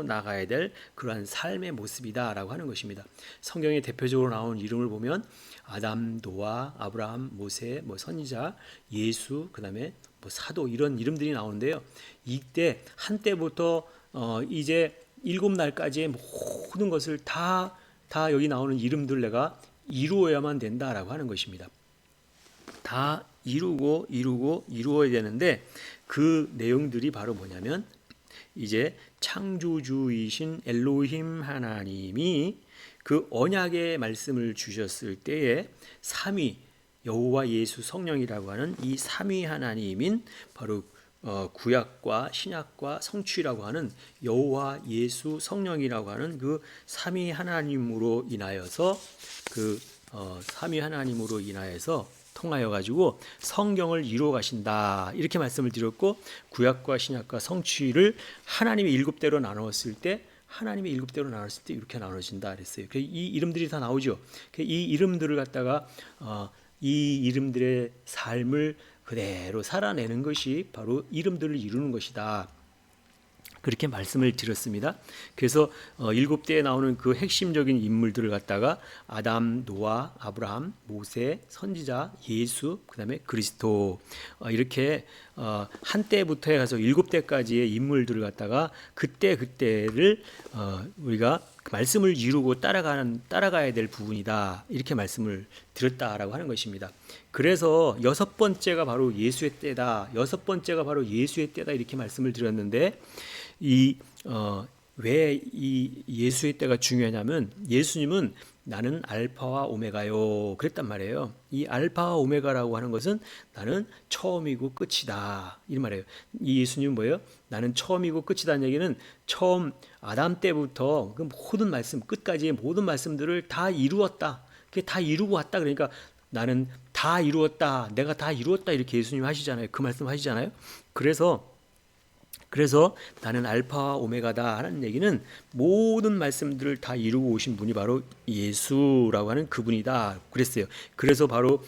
나가야 될 그러한 삶의 모습이다라고 하는 것입니다. 성경에 대표적으로 나온 이름을 보면 아담, 노아, 아브라함, 모세, 선지자, 예수, 그다음에 사도 이런 이름들이 나오는데요. 이때 한때부터 이제 7날까지의 모든 것을 다 다 여기 나오는 이름들 내가 이루어야만 된다라고 하는 것입니다. 다 이루어야 되는데 그 내용들이 바로 뭐냐면 이제 창조주이신 엘로힘 하나님이 그 언약의 말씀을 주셨을 때에 삼위 여호와 예수 성령이라고 하는 이 삼위 하나님인 바로 구약과 신약과 성취라고 하는 여호와 예수 성령이라고 하는 그 삼위 하나님으로 인하여서 통하여 가지고 성경을 이루어 가신다 이렇게 말씀을 드렸고, 구약과 신약과 성취를 하나님의 7대로 나누었을 때 이렇게 나눠진다 그랬어요. 이 이름들이 다 나오죠. 이 이름들을 갖다가 이 이름들의 삶을 그대로 살아내는 것이 바로 이름들을 이루는 것이다. 그렇게 말씀을 드렸습니다. 그래서 7대에 나오는 그 핵심적인 인물들을 갖다가 아담, 노아, 아브라함, 모세, 선지자, 예수, 그 다음에 그리스도 이렇게 한때부터 해서 7대까지의 인물들을 갖다가 그때를 우리가 그 말씀을 이루고 따라가야 될 부분이다 이렇게 말씀을 드렸다라고 하는 것입니다. 그래서 6번째가 바로 예수의 때다. 이렇게 말씀을 드렸는데 왜 이 예수의 때가 중요하냐면 예수님은 나는 알파와 오메가요 그랬단 말이에요. 이 알파와 오메가라고 하는 것은 나는 처음이고 끝이다 이 말이에요. 이 예수님은 뭐예요? 나는 처음이고 끝이다는 얘기는 처음 아담 때부터 그 모든 말씀 끝까지의 모든 말씀들을 다 이루었다. 그게 다 이루고 왔다. 그러니까 나는 다 이루었다. 내가 다 이루었다 이렇게 예수님 하시잖아요. 그 말씀 하시잖아요. 그래서 나는 알파와 오메가다 하는 얘기는 모든 말씀들을 다 이루고 오신 분이 바로 예수라고 하는 그분이다 그랬어요. 그래서 바로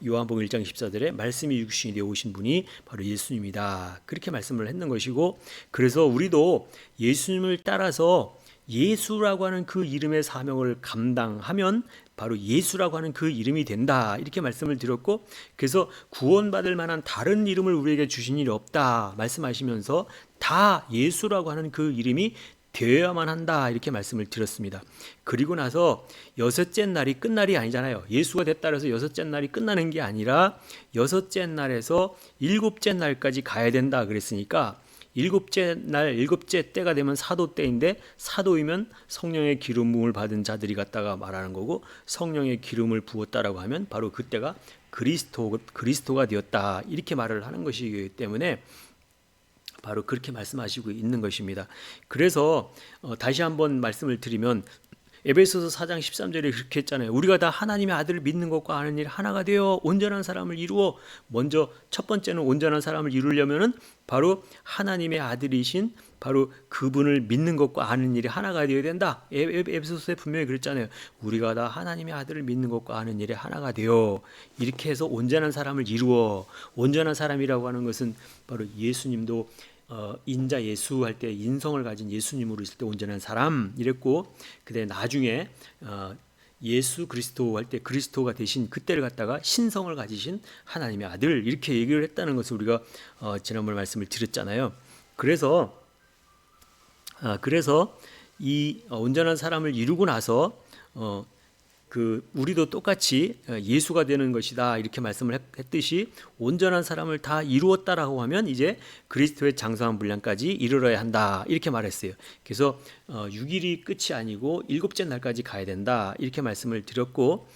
요한복음 1장 14절에 말씀이 육신이 되어 오신 분이 바로 예수님이다 그렇게 말씀을 했는 것이고, 그래서 우리도 예수님을 따라서 예수라고 하는 그 이름의 사명을 감당하면 바로 예수라고 하는 그 이름이 된다 이렇게 말씀을 드렸고, 그래서 구원받을 만한 다른 이름을 우리에게 주신 일이 없다 말씀하시면서 다 예수라고 하는 그 이름이 되어야만 한다 이렇게 말씀을 드렸습니다. 그리고 나서 6째 날이 끝날이 아니잖아요. 예수가 됐다 해서 6째 날이 끝나는 게 아니라 6째 날에서 7째 날까지 가야 된다 그랬으니까 7째 때가 되면 사도 때인데, 사도이면 성령의 기름 부음을 받은 자들이 갖다가 말하는 거고, 성령의 기름을 부었다라고 하면 바로 그때가 그리스도가 되었다 이렇게 말을 하는 것이기 때문에 바로 그렇게 말씀하시고 있는 것입니다. 그래서 다시 한번 말씀을 드리면 에베소서 4장 13절에 그렇게 했잖아요. 우리가 다 하나님의 아들을 믿는 것과 아는 일 하나가 되어 온전한 사람을 이루어, 먼저 첫 번째는 온전한 사람을 이루려면은 바로 하나님의 아들이신 바로 그분을 믿는 것과 아는 일이 하나가 되어야 된다. 에베소서에 분명히 그랬잖아요. 우리가 다 하나님의 아들을 믿는 것과 아는 일이 하나가 되어, 이렇게 해서 온전한 사람을 이루어. 온전한 사람이라고 하는 것은 바로 예수님도 인자 예수 할 때 인성을 가진 예수님으로 있을 때 온전한 사람 이랬고, 그다음에 나중에 예수 그리스도 할 때 그리스도가 되신 그때를 갖다가 신성을 가지신 하나님의 아들 이렇게 얘기를 했다는 것을 우리가 지난번에 말씀을 드렸잖아요. 그래서 이 온전한 사람을 이루고 나서 우리도 똑같이 예수가 되는 것이다 이렇게 말씀을 했듯이 온전한 사람을 다 이루었다라고 하면 이제 그리스도의 장성한 분량까지 이르러야 한다 이렇게 말했어요. 그래서 6일이 끝이 아니고 7째 날까지 가야 된다 이렇게 말씀을 드렸고,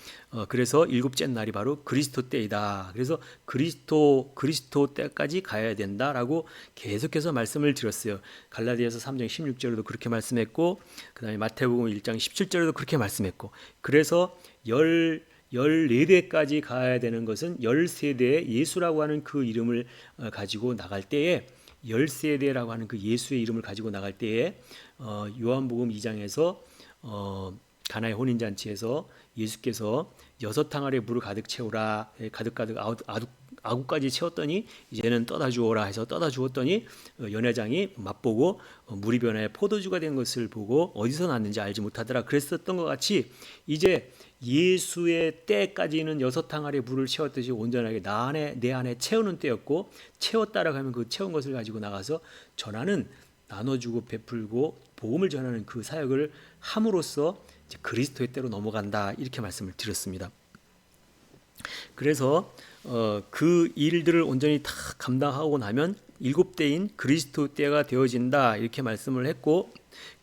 그래서 7째 날이 바로 그리스도 때이다. 그래서 그리스도 때까지 가야 된다라고 계속해서 말씀을 드렸어요. 갈라디아서 3장 16절에도 그렇게 말씀했고, 그 다음에 마태복음 1장 17절에도 그렇게 말씀했고, 그래서 14대까지 가야 되는 것은 13대의 예수라고 하는 그 이름을 가지고 나갈 때에, 13대라고 하는 그 예수의 이름을 가지고 나갈 때에 요한복음 2장에서 가나의 혼인잔치에서 예수께서 6항아리의 물을 가득 채우라, 가득 아구까지 채웠더니 이제는 떠다 주어라 해서 떠다 주었더니 연회장이 맛보고 물이 변해 포도주가 된 것을 보고 어디서 났는지 알지 못하더라 그랬었던 것 같이, 이제 예수의 때까지는 6항아리의 물을 채웠듯이 온전하게 내 안에 채우는 때였고, 채웠다라고 하면 그 채운 것을 가지고 나가서 전하는, 나눠주고 베풀고 복음을 전하는 그 사역을 함으로써 이제 그리스도의 때로 넘어간다 이렇게 말씀을 드렸습니다. 그래서 그 일들을 온전히 다 감당하고 나면 7대인 그리스도 때가 되어진다 이렇게 말씀을 했고,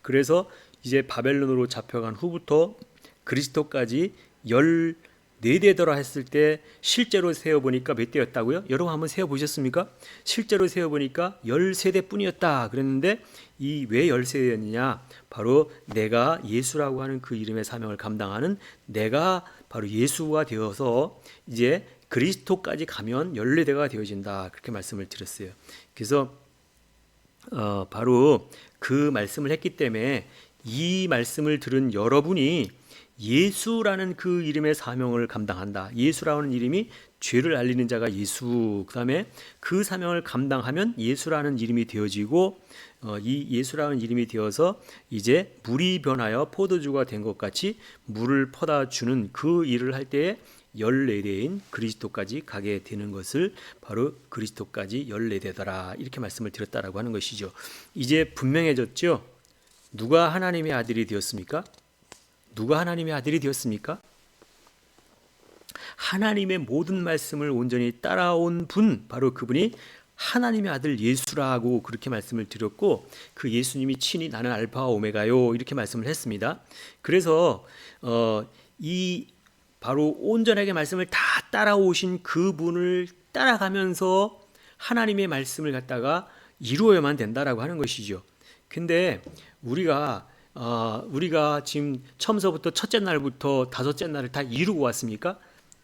그래서 이제 바벨론으로 잡혀간 후부터 그리스도까지 14대더라 했을 때 실제로 세어보니까 몇 대였다고요? 여러분 한번 세어보셨습니까? 실제로 세어보니까 13대 뿐이었다 그랬는데, 이 왜 13대였느냐, 바로 내가 예수라고 하는 그 이름의 사명을 감당하는 내가 바로 예수가 되어서 이제 그리스도까지 가면 14대가 되어진다 그렇게 말씀을 드렸어요. 그래서 바로 그 말씀을 했기 때문에 이 말씀을 들은 여러분이 예수라는 그 이름의 사명을 감당한다. 예수라는 이름이 죄를 알리는 자가 예수. 그다음에 그 사명을 감당하면 예수라는 이름이 되어지고, 이 예수라는 이름이 되어서 이제 물이 변하여 포도주가 된 것 같이 물을 퍼다 주는 그 일을 할 때에 14대인 그리스도까지 가게 되는 것을 바로 그리스도까지 14대더라 이렇게 말씀을 드렸다라고 하는 것이죠. 이제 분명해졌죠. 누가 하나님의 아들이 되었습니까? 누가 하나님의 아들이 되었습니까? 하나님의 모든 말씀을 온전히 따라온 분, 바로 그분이 하나님의 아들 예수라고 그렇게 말씀을 드렸고, 그 예수님이 친히 나는 알파와 오메가요 이렇게 말씀을 했습니다. 그래서 이 바로 온전하게 말씀을 다 따라오신 그분을 따라가면서 하나님의 말씀을 갖다가 이루어야만 된다라고 하는 것이죠. 근데 우리가 지금 처음서부터 첫째 날부터 다섯째 날을 다 이루고 왔습니까?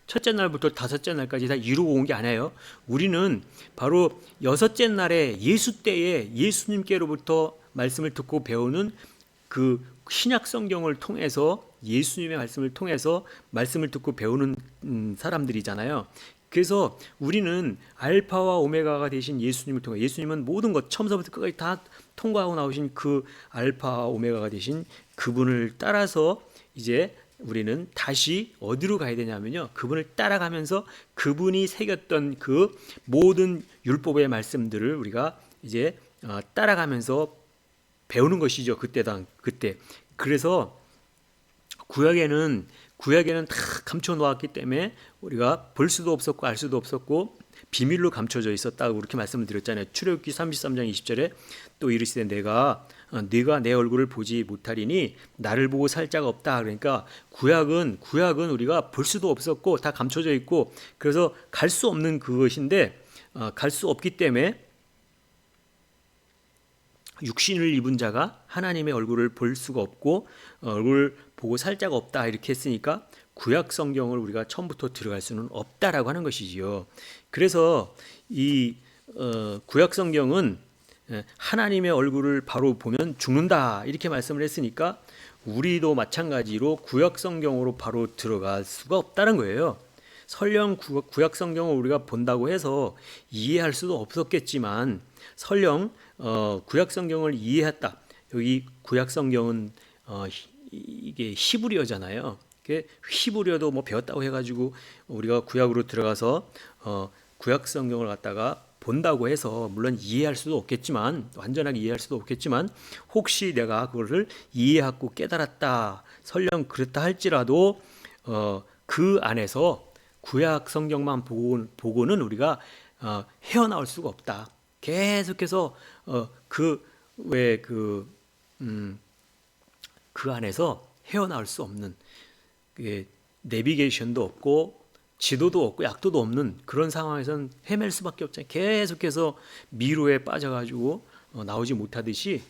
첫째 날부터 다섯째 날까지 다 이루고 온 게 아니에요. 우리는 바로 여섯째 날에 예수 때에 예수님께로부터 말씀을 듣고 배우는 그 신약 성경을 통해서, 예수님의 말씀을 통해서 말씀을 듣고 배우는 사람들이잖아요. 그래서 우리는 알파와 오메가가 되신 예수님을 통해, 예수님은 모든 것 처음서부터 끝까지 다 통과하고 나오신 그 알파와 오메가가 되신 그분을 따라서 이제 우리는 다시 어디로 가야 되냐면요, 그분을 따라가면서 그분이 새겼던 그 모든 율법의 말씀들을 우리가 이제 따라가면서 배우는 것이죠. 그때. 그래서 구약에는 다 감춰 놓았기 때문에 우리가 볼 수도 없었고 알 수도 없었고 비밀로 감춰져 있었다고 그렇게 말씀을 드렸잖아요. 출애굽기 33장 20절에 또 이르시되 네가 내 얼굴을 보지 못하리니 나를 보고 살 자가 없다. 그러니까 구약은 우리가 볼 수도 없었고 다 감춰져 있고, 그래서 갈 수 없는 그것인데, 갈 수 없기 때문에 육신을 입은 자가 하나님의 얼굴을 볼 수가 없고 얼굴을 보고 살 자가 없다 이렇게 했으니까 구약 성경을 우리가 처음부터 들어갈 수는 없다라고 하는 것이지요. 그래서 이 구약 성경은 하나님의 얼굴을 바로 보면 죽는다 이렇게 말씀을 했으니까 우리도 마찬가지로 구약 성경으로 바로 들어갈 수가 없다는 거예요. 설령 구약 성경을 우리가 본다고 해서 이해할 수도 없었겠지만, 설령 구약 성경을 이해했다. 여기 구약 성경은 이게 히브리어잖아요. 히브리어도 뭐 배웠다고 해가지고 우리가 구약으로 들어가서 구약 성경을 갖다가 본다고 해서 물론 이해할 수도 없겠지만, 완전하게 이해할 수도 없겠지만, 혹시 내가 그것을 이해하고 깨달았다, 설령 그렇다 할지라도 그 안에서 구약 성경만 보고는 우리가 헤어나올 수가 없다. 계속해서 그 안에서 헤어나올 수 없는, 내비게이션도 없고 지도도 없고 약도도 없는 그런 상황에서는 헤맬 수밖에 없잖아요. 계속해서 미로에 빠져가지고 나오지 못하듯이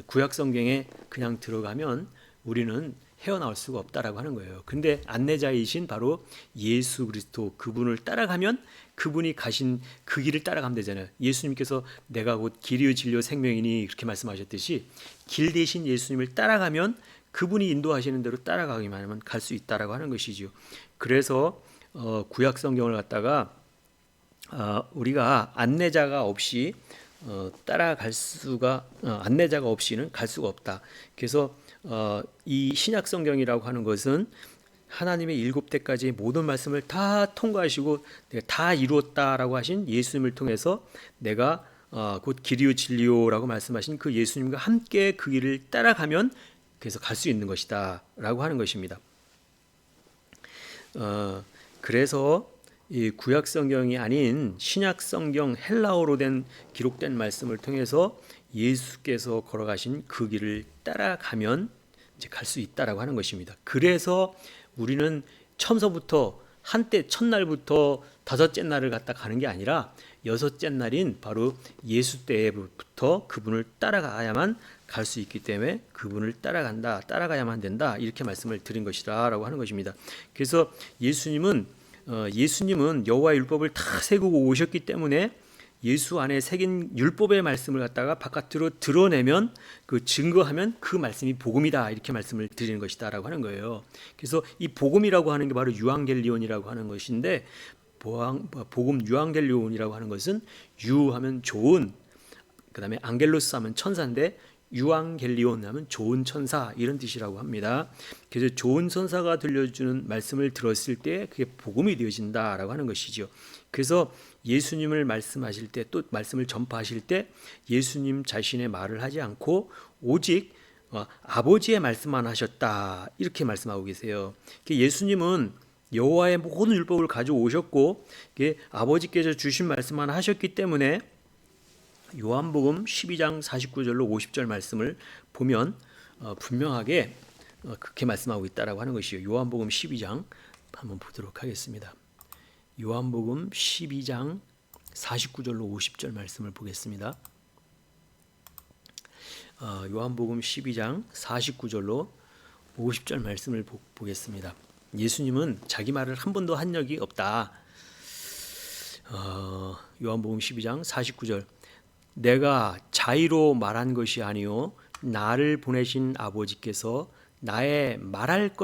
구약 성경에 그냥 들어가면 우리는 헤어나올 수가 없다라고 하는 거예요. 근데 안내자이신 바로 예수 그리스도, 그분을 따라가면, 그분이 가신 그 길을 따라가면 되잖아요. 예수님께서 내가 곧 길이요 진리요 생명이니 그렇게 말씀하셨듯이 길 대신 예수님을 따라가면 그분이 인도하시는 대로 따라가기만 하면 갈 수 있다라고 하는 것이죠. 그래서 구약 성경을 갖다가 우리가 안내자가 없이 안내자가 없이는 갈 수가 없다. 그래서 이 신약 성경이라고 하는 것은 하나님의 7대까지 모든 말씀을 다 통과하시고 내가 다 이루었다라고 하신 예수님을 통해서 내가 곧 길이요 진리요라고 말씀하신 그 예수님과 함께 그 길을 따라가면 그래서 갈 수 있는 것이다라고 하는 것입니다. 그래서 이 구약 성경이 아닌 신약 성경 헬라어로 된 기록된 말씀을 통해서 예수께서 걸어가신 그 길을 따라가면 이제 갈 수 있다라고 하는 것입니다. 그래서 우리는 처음서부터 한때 첫날부터 다섯째 날을 갖다 가는 게 아니라 여섯째 날인 바로 예수 때부터 그분을 따라가야만 갈 수 있기 때문에 그분을 따라가야만 된다, 이렇게 말씀을 드린 것이다라고 하는 것입니다. 그래서 예수님은 여호와의 율법을 다 세우고 오셨기 때문에 예수 안에 새긴 율법의 말씀을 갖다가 바깥으로 드러내면, 그 증거하면 그 말씀이 복음이다, 이렇게 말씀을 드리는 것이다라고 하는 거예요. 그래서 이 복음이라고 하는 게 바로 유앙겔리온이라고 하는 것인데, 복음 유앙겔리온이라고 하는 것은 유하면 좋은, 그다음에 앙겔로스 하면 천사인데 유앙겔리온 하면 좋은 천사, 이런 뜻이라고 합니다. 그래서 좋은 천사가 들려주는 말씀을 들었을 때 그게 복음이 되어진다라고 하는 것이죠. 그래서 예수님을 말씀하실 때, 또 말씀을 전파하실 때 예수님 자신의 말을 하지 않고 오직 아버지의 말씀만 하셨다, 이렇게 말씀하고 계세요. 예수님은 여호와의 모든 율법을 가져오셨고 아버지께서 주신 말씀만 하셨기 때문에 요한복음 12장 49절로 50절 말씀을 보면 분명하게 그렇게 말씀하고 있다라고 하는 것이요. 요한복음 12장 한번 보도록 하겠습니다. 요한복음 12장 49절로 50절 말씀을 보겠습니다. 요한복음 12장 49절로 50절 말씀을 보겠습니다. 예수님은 자기 말을 한 번도 한 적이 없다. 요한복음 12장 49절, 내가 자의로 말한 것이 아니요 나를 보내신 아버지께서 나의 말할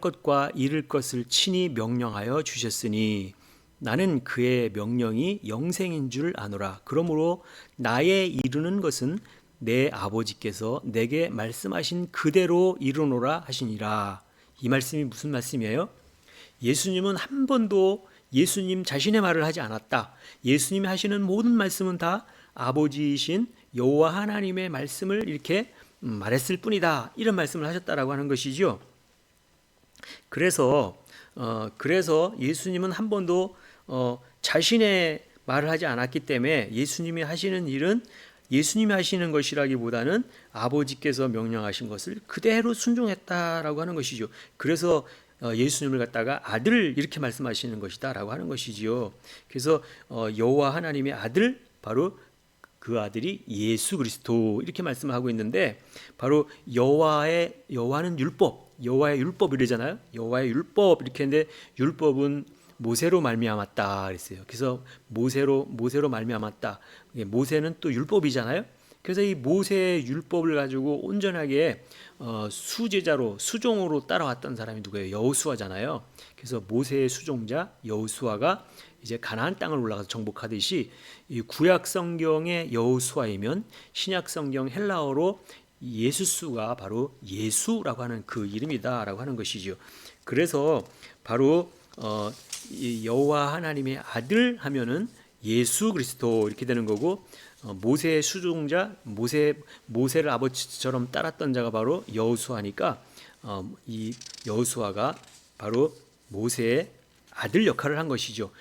것과 이룰 것을 친히 명령하여 주셨으니 나는 그의 명령이 영생인 줄 아노라. 그러므로 나의 이루는 것은 내 아버지께서 내게 말씀하신 그대로 이루노라 하시니라. 이 말씀이 무슨 말씀이에요? 예수님은 한 번도 예수님 자신의 말을 하지 않았다. 예수님이 하시는 모든 말씀은 다 아버지이신 여호와 하나님의 말씀을 이렇게 말했을 뿐이다, 이런 말씀을 하셨다라고 하는 것이죠. 그래서 예수님은 한 번도 자신의 말을 하지 않았기 때문에 예수님이 하시는 일은 예수님이 하시는 것이라기보다는 아버지께서 명령하신 것을 그대로 순종했다라고 하는 것이죠. 그래서 예수님을 갖다가 아들, 이렇게 말씀하시는 것이다라고 하는 것이지요. 그래서 여호와 하나님의 아들, 바로 그 아들이 예수 그리스도, 이렇게 말씀하고 있는데, 바로 여호와는 율법, 여호와의 율법 이러잖아요. 여호와의 율법 이렇게 했는데, 율법은 모세로 말미암았다 그랬어요. 그래서 모세로 말미암았다. 모세는 또 율법이잖아요. 그래서 이 모세의 율법을 가지고 온전하게 수제자로, 수종으로 따라왔던 사람이 누구예요? 여호수아잖아요. 그래서 모세의 수종자 여호수아가 이제 가나안 땅을 올라가서 정복하듯이, 이 구약 성경의 여호수아이면 신약 성경 헬라어로 예수수가 바로 예수라고 하는 그 이름이다라고 하는 것이죠. 그래서 바로 이 여호와 하나님의 아들 하면은 예수 그리스도, 이렇게 되는 거고, 모세의 수종자, 모세를 아버지처럼 따랐던 자가 바로 여호수아니까 이 여호수아가 바로 모세의 아들 역할을 한 것이죠.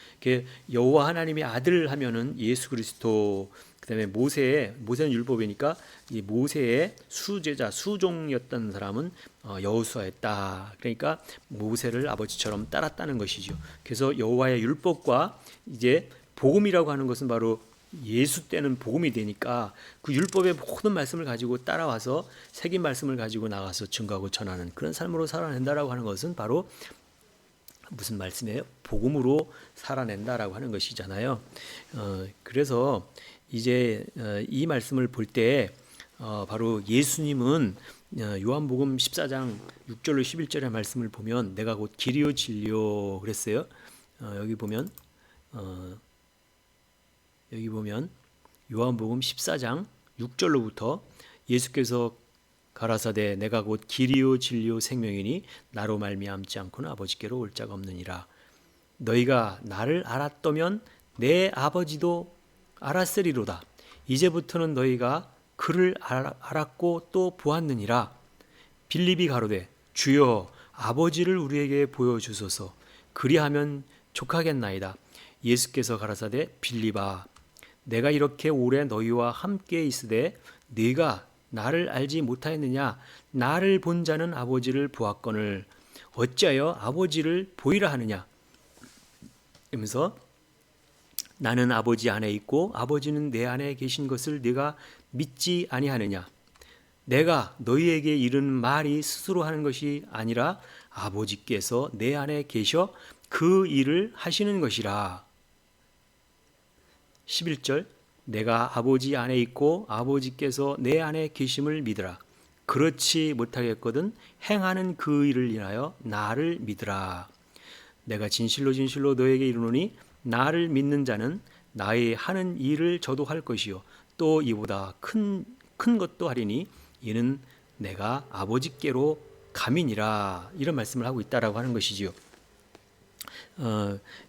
여호와 하나님의 아들 하면은 예수 그리스도, 그다음에 모세는 율법이니까 이 모세의 수제자, 수종이었던 사람은 여호수아였다. 그러니까 모세를 아버지처럼 따랐다는 것이죠. 그래서 여호와의 율법과 이제 복음이라고 하는 것은 바로 예수 때는 복음이 되니까 그 율법의 모든 말씀을 가지고 따라와서 새긴 말씀을 가지고 나가서 증거하고 전하는 그런 삶으로 살아낸다라고 하는 것은 바로 무슨 말씀이에요? 복음으로 살아낸다라고 하는 것이잖아요. 그래서 이제 이 말씀을 볼 때 바로 예수님은 요한복음 14장 6절로 11절의 말씀을 보면 내가 곧 길이요 진리요 그랬어요. 여기 보면 요한복음 14장 6절로부터 예수께서 가라사대 내가 곧 길이요 진리요 생명이니 나로 말미암지 않고는 아버지께로 올 자가 없느니라. 너희가 나를 알았다면 내 아버지도 알았으리로다. 이제부터는 너희가 그를 알았고 또 보았느니라. 빌립이 가로되 주여 아버지를 우리에게 보여주소서. 그리하면 족하겠나이다. 예수께서 가라사대 빌립아 내가 이렇게 오래 너희와 함께 있으되 네가 나를 알지 못하였느냐. 나를 본 자는 아버지를 보았거늘 어찌하여 아버지를 보이라 하느냐. 이러면서 나는 아버지 안에 있고 아버지는 내 안에 계신 것을 네가 믿지 아니하느냐. 내가 너희에게 이른 말이 스스로 하는 것이 아니라 아버지께서 내 안에 계셔 그 일을 하시는 것이라. 11절 내가 아버지 안에 있고 아버지께서 내 안에 계심을 믿으라. 그렇지 못하겠거든 행하는 그 일을 인하여 나를 믿으라. 내가 진실로 진실로 너에게 이르노니 나를 믿는 자는 나의 하는 일을 저도 할 것이요 또 이보다 큰 것도 하리니 이는 내가 아버지께로 감이니라. 이런 말씀을 하고 있다라고 하는 것이지요.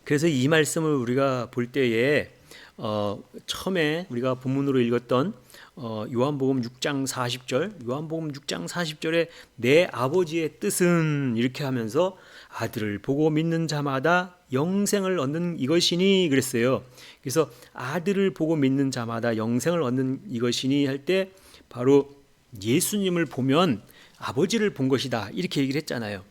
그래서 이 말씀을 우리가 볼 때에 처음에 우리가 본문으로 읽었던 요한복음 6장 40절, 요한복음 6장 40절에 내 아버지의 뜻은 이렇게 하면서 아들을 보고 믿는 자마다 영생을 얻는 이것이니 그랬어요. 그래서 아들을 보고 믿는 자마다 영생을 얻는 이것이니 할 때 바로 예수님을 보면 아버지를 본 것이다 이렇게 얘기를 했잖아요.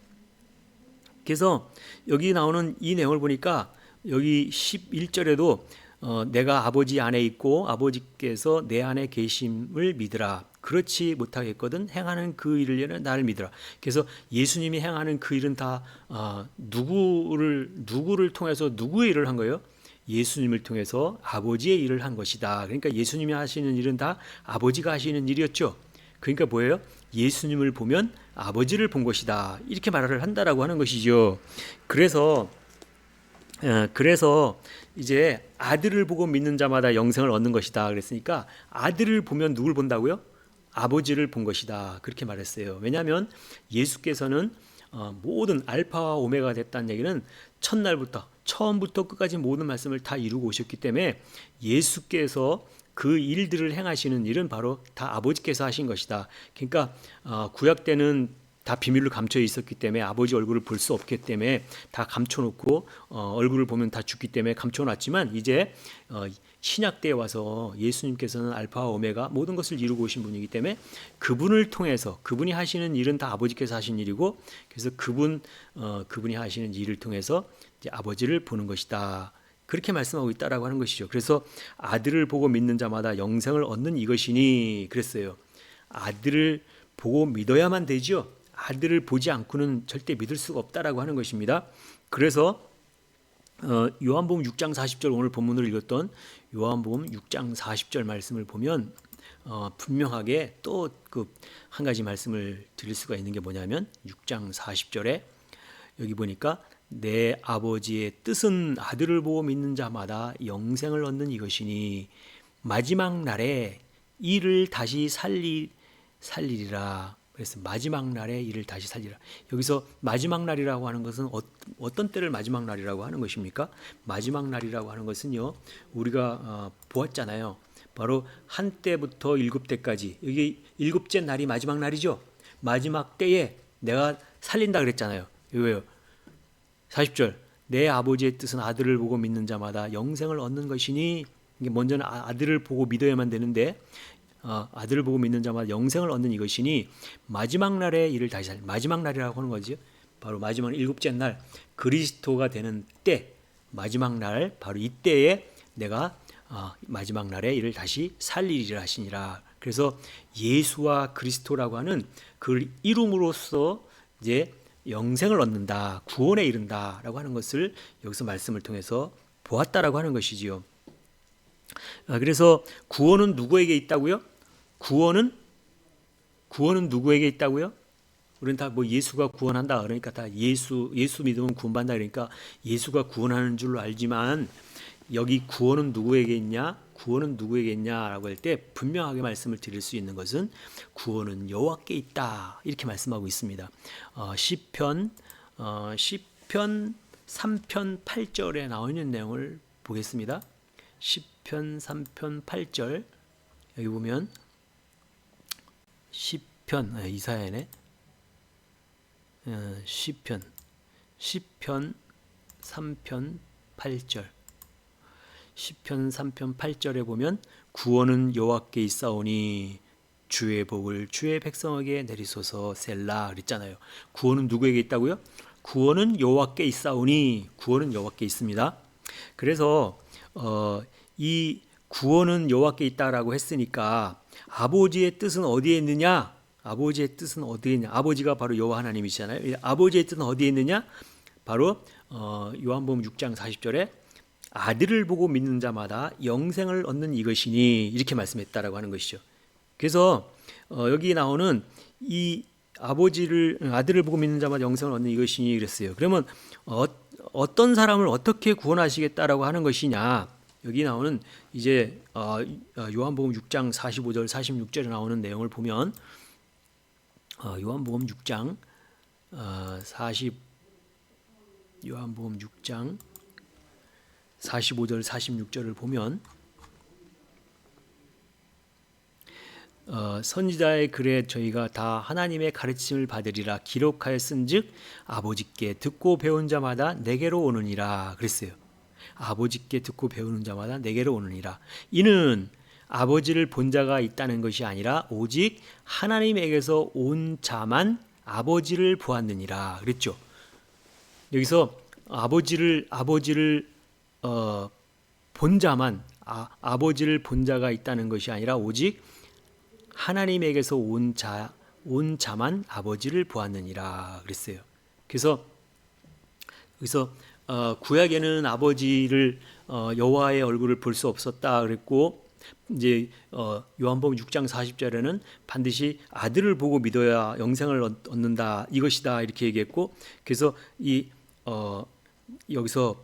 그래서 여기 나오는 이 내용을 보니까 여기 11절에도 내가 아버지 안에 있고 아버지께서 내 안에 계심을 믿으라. 그렇지 못하겠거든 행하는 그 일을 위하여 나를 믿으라. 그래서 예수님이 행하는 그 일은 다 누구를 통해서 누구의 일을 한 거예요? 예수님을 통해서 아버지의 일을 한 것이다. 그러니까 예수님이 하시는 일은 다 아버지가 하시는 일이었죠. 그러니까 뭐예요? 예수님을 보면 아버지를 본 것이다. 이렇게 말을 한다라고 하는 것이죠. 그래서 이제 아들을 보고 믿는 자마다 영생을 얻는 것이다 그랬으니까 아들을 보면 누굴 본다고요? 아버지를 본 것이다 그렇게 말했어요. 왜냐하면 예수께서는 모든 알파와 오메가가 됐다는 얘기는 첫날부터 처음부터 끝까지 모든 말씀을 다 이루고 오셨기 때문에 예수께서 그 일들을 행하시는 일은 바로 다 아버지께서 하신 것이다. 그러니까 구약 때는 다 비밀로 감춰 있었기 때문에 아버지 얼굴을 볼 수 없기 때문에 다 감춰놓고 얼굴을 보면 다 죽기 때문에 감춰놨지만 이제 신약 때에 와서 예수님께서는 알파와 오메가 모든 것을 이루고 오신 분이기 때문에 그분을 통해서 그분이 하시는 일은 다 아버지께서 하신 일이고 그래서 그분이 하시는 일을 통해서 이제 아버지를 보는 것이다. 그렇게 말씀하고 있다라고 하는 것이죠. 그래서 아들을 보고 믿는 자마다 영생을 얻는 이것이니 그랬어요. 아들을 보고 믿어야만 되죠. 아들을 보지 않고는 절대 믿을 수가 없다라고 하는 것입니다. 그래서 요한복음 6장 40절 오늘 본문을 읽었던 요한복음 6장 40절 말씀을 보면 분명하게 또 그 한 가지 말씀을 드릴 수가 있는 게 뭐냐면 6장 40절에 여기 보니까 내 아버지의 뜻은 아들을 보고 믿는 자마다 영생을 얻는 이것이니 마지막 날에 이를 다시 살리리라. 그래서 마지막 날에 이를 다시 살리라. 여기서 마지막 날이라고 하는 것은 어떤 때를 마지막 날이라고 하는 것입니까? 마지막 날이라고 하는 것은요. 우리가 보았잖아요. 바로 한때부터 일곱 때까지. 여기 일곱째 날이 마지막 날이죠. 마지막 때에 내가 살린다 그랬잖아요. 왜요? 40절 내 아버지의 뜻은 아들을 보고 믿는 자마다 영생을 얻는 것이니 이게 먼저는 아들을 보고 믿어야만 되는데 아들을 보고 믿는 자마다 영생을 얻는 이것이니 마지막 날에 이를 다시 마지막 날이라고 하는 거죠. 바로 마지막 일곱째 날 그리스도가 되는 때 마지막 날 바로 이때에 내가 마지막 날에 이를 다시 살리리라 하시니라. 그래서 예수와 그리스도라고 하는 그를 이룸으로써 이제 영생을 얻는다, 구원에 이른다라고 하는 것을 여기서 말씀을 통해서 보았다라고 하는 것이지요. 그래서 구원은 누구에게 있다고요? 구원은 누구에게 있다고요? 우리는 다 뭐 예수가 구원한다 그러니까 다 예수 믿으면 구원받는다 그러니까 예수가 구원하는 줄로 알지만 여기 구원은 누구에게 있냐? 구원은 누구에게 있냐라고 할 때 분명하게 말씀을 드릴 수 있는 것은 구원은 여호와께 있다 이렇게 말씀하고 있습니다. 시편 3편 8절에 나와 있는 내용을 보겠습니다. 시편 3편 8절 여기 보면 시편 이사야네. 시편 3편 8절. 시편 3편 8절에 보면 구원은 여호와께 있사오니 주의 복을 주의 백성에게 내리소서 셀라 그랬잖아요. 구원은 누구에게 있다고요? 구원은 여호와께 있사오니, 구원은 여호와께 있습니다. 그래서 이 구원은 여호와께 있다라고 했으니까 아버지의 뜻은 어디에 있느냐? 아버지의 뜻은 어디에 있냐? 아버지가 바로 여호와 하나님이시잖아요. 아버지의 뜻은 어디에 있느냐? 바로 요한복음 6장 40절에 아들을 보고 믿는 자마다 영생을 얻는 이것이니 이렇게 말씀했다라고 하는 것이죠. 그래서 여기 나오는 이 아들을 보고 믿는 자마다 영생을 얻는 이것이니 그랬어요. 그러면 어떤 사람을 어떻게 구원하시겠다라고 하는 것이냐? 여기 나오는 이제 요한복음 6장 45절 46절에 나오는 내용을 보면 요한복음 6장 요한복음 6장 45절 46절을 보면 선지자의 글에 저희가 다 하나님의 가르침을 받으리라 기록하였은즉 아버지께 듣고 배운 자마다 내게로 오느니라 그랬어요. 아버지께 듣고 배우는 자마다 내게로 오느니라. 이는 아버지를 본 자가 있다는 것이 아니라 오직 하나님에게서 온 자만 아버지를 보았느니라 그랬죠. 여기서 아버지를 본 자만 아버지를 본 자가 있다는 것이 아니라 오직 하나님에게서 온 자만 아버지를 보았느니라 그랬어요. 그래서 여기서 구약에는 아버지를 여호와의 얼굴을 볼 수 없었다 그랬고 이제 요한복음 6장 40절에는 반드시 아들을 보고 믿어야 영생을 얻는다 이것이다 이렇게 얘기했고 그래서 여기서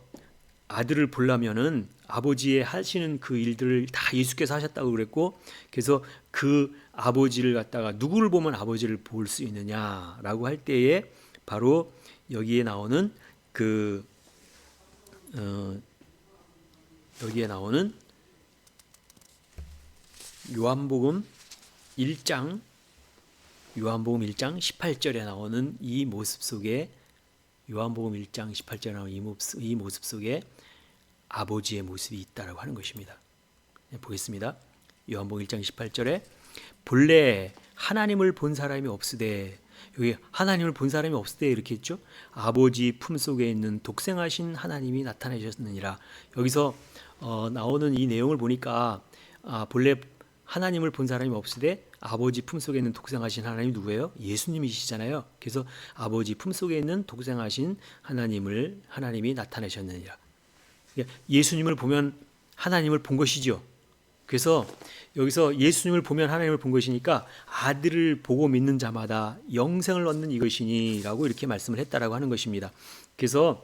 아들을 보려면은 아버지의 하시는 그 일들을 다 예수께서 하셨다고 그랬고 그래서 그 아버지를 갖다가 누구를 보면 아버지를 볼 수 있느냐라고 할 때에 바로 여기에 나오는 요한복음 1장 18절에 나오는 이 모습 속에 요한복음 1장 18절에 나오는 이 모습 속에 아버지의 모습이 있다라고 하는 것입니다. 보겠습니다. 요한복음 1장 18절에 본래 하나님을 본 사람이 없으되 여기 하나님을 본 사람이 없으되 이렇게 했죠. 아버지 품속에 있는 독생하신 하나님이 나타나셨느니라. 여기서 나오는 이 내용을 보니까 본래 하나님을 본 사람이 없으되 아버지 품속에 있는 독생하신 하나님이 누구예요? 예수님이시잖아요. 그래서 아버지 품속에 있는 독생하신 하나님이 나타나셨느니라. 예수님을 보면 하나님을 본 것이죠. 그래서 여기서 예수님을 보면 하나님을 본 것이니까 아들을 보고 믿는 자마다 영생을 얻는 이것이니라고 이렇게 말씀을 했다라고 하는 것입니다. 그래서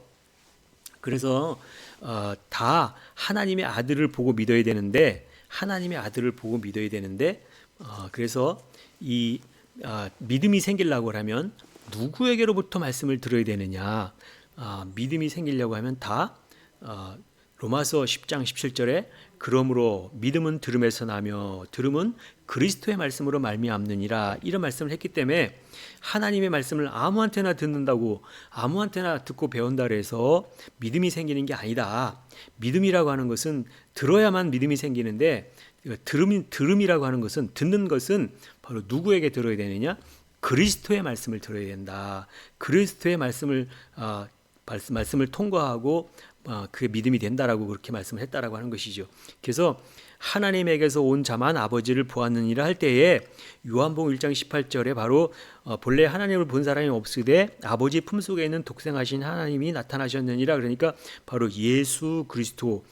다 하나님의 아들을 보고 믿어야 되는데 그래서 이 믿음이 생기려고 하면 누구에게로부터 말씀을 들어야 되느냐? 믿음이 생기려고 하면 다 로마서 10장 17절에 그러므로 믿음은 들음에서 나며 들음은 그리스도의 말씀으로 말미암느니라 이런 말씀을 했기 때문에 하나님의 말씀을 아무한테나 듣는다고 아무한테나 듣고 배운다 그래서 믿음이 생기는 게 아니다. 믿음이라고 하는 것은 들어야만 믿음이 생기는데 들음이라고 하는 것은 듣는 것은 바로 누구에게 들어야 되느냐? 그리스도의 말씀을 들어야 된다. 그리스도의 말씀을 통과하고 그게 믿음이 된다라고 그렇게 말씀을 했다라고 하는 것이죠. 그래서 하나님에게서 온 자만 아버지를 보았느니라 할 때에 요한복음 1장 18절에 바로 본래 하나님을 본 사람이 없으되 아버지 품속에 있는 독생하신 하나님이 나타나셨느니라 그러니까 바로 예수 그리스도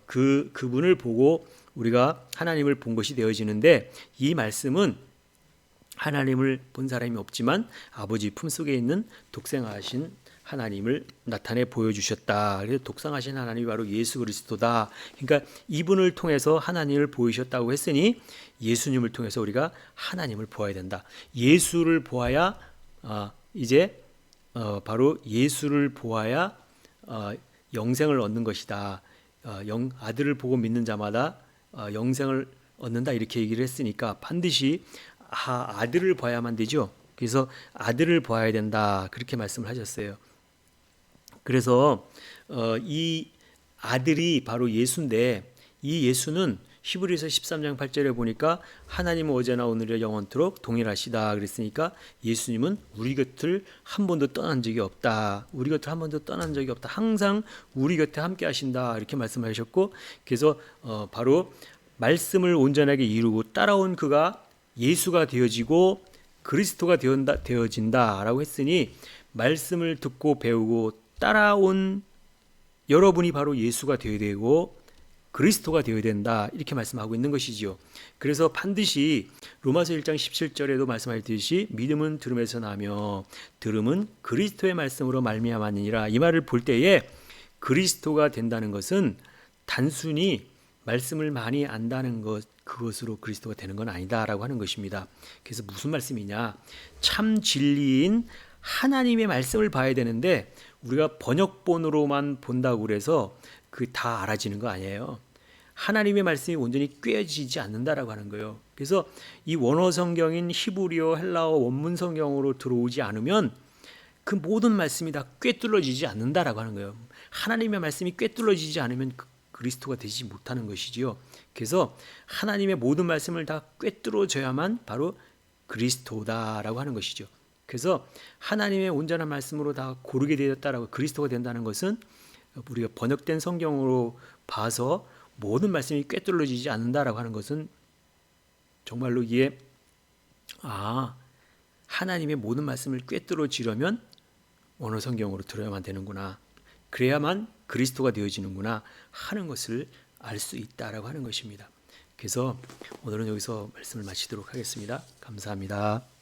그분을 보고 우리가 하나님을 본 것이 되어지는데 이 말씀은 하나님을 본 사람이 없지만 아버지 품속에 있는 독생하신 하나님을 나타내 보여주셨다. 그래서 독생하신 하나님이 바로 예수 그리스도다. 그러니까 이분을 통해서 하나님을 보이셨다고 했으니 예수님을 통해서 우리가 하나님을 보아야 된다. 예수를 보아야 바로 예수를 보아야 영생을 얻는 것이다. 아들을 보고 믿는 자마다 영생을 얻는다 이렇게 얘기를 했으니까 반드시 아들을 봐야만 되죠. 그래서 아들을 봐야 된다 그렇게 말씀을 하셨어요. 그래서 이 아들이 바로 예수인데 이 예수는 히브리서 13장 8절에 보니까 하나님은 어제나 오늘이나 영원토록 동일하시다 그랬으니까 예수님은 우리 곁을 한 번도 떠난 적이 없다. 우리 곁을 한 번도 떠난 적이 없다. 항상 우리 곁에 함께 하신다. 이렇게 말씀하셨고 그래서 바로 말씀을 온전하게 이루고 따라온 그가 예수가 되어지고 그리스도가 되어진다라고 했으니 말씀을 듣고 배우고 따라온 여러분이 바로 예수가 되어야 되고 그리스도가 되어야 된다 이렇게 말씀하고 있는 것이지요. 그래서 반드시 로마서 1장 17절에도 말씀하셨듯이 믿음은 들음에서 나며 들음은 그리스도의 말씀으로 말미암았느니라. 이 말을 볼 때에 그리스도가 된다는 것은 단순히 말씀을 많이 안다는 것 그것으로 그리스도가 되는 건 아니다라고 하는 것입니다. 그래서 무슨 말씀이냐? 참 진리인 하나님의 말씀을 봐야 되는데 우리가 번역본으로만 본다고 그래서 그 다 알아지는 거 아니에요. 하나님의 말씀이 온전히 꿰어지지 않는다라고 하는 거예요. 그래서 이 원어 성경인 히브리어, 헬라어 원문 성경으로 들어오지 않으면 그 모든 말씀이 다 꿰뚫어지지 않는다라고 하는 거예요. 하나님의 말씀이 꿰뚫어지지 않으면 그리스도가 되지 못하는 것이지요. 그래서 하나님의 모든 말씀을 다 꿰뚫어져야만 바로 그리스도다라고 하는 것이죠. 그래서 하나님의 온전한 말씀으로 다 고르게 되었다라고 그리스도가 된다는 것은 우리가 번역된 성경으로 봐서 모든 말씀이 꿰뚫어지지 않는다라고 하는 것은 정말로 이게 하나님의 모든 말씀을 꿰뚫어지려면 원어 성경으로 들어야만 되는구나. 그래야만 그리스도가 되어지는구나 하는 것을 알 수 있다라고 하는 것입니다. 그래서 오늘은 여기서 말씀을 마치도록 하겠습니다. 감사합니다.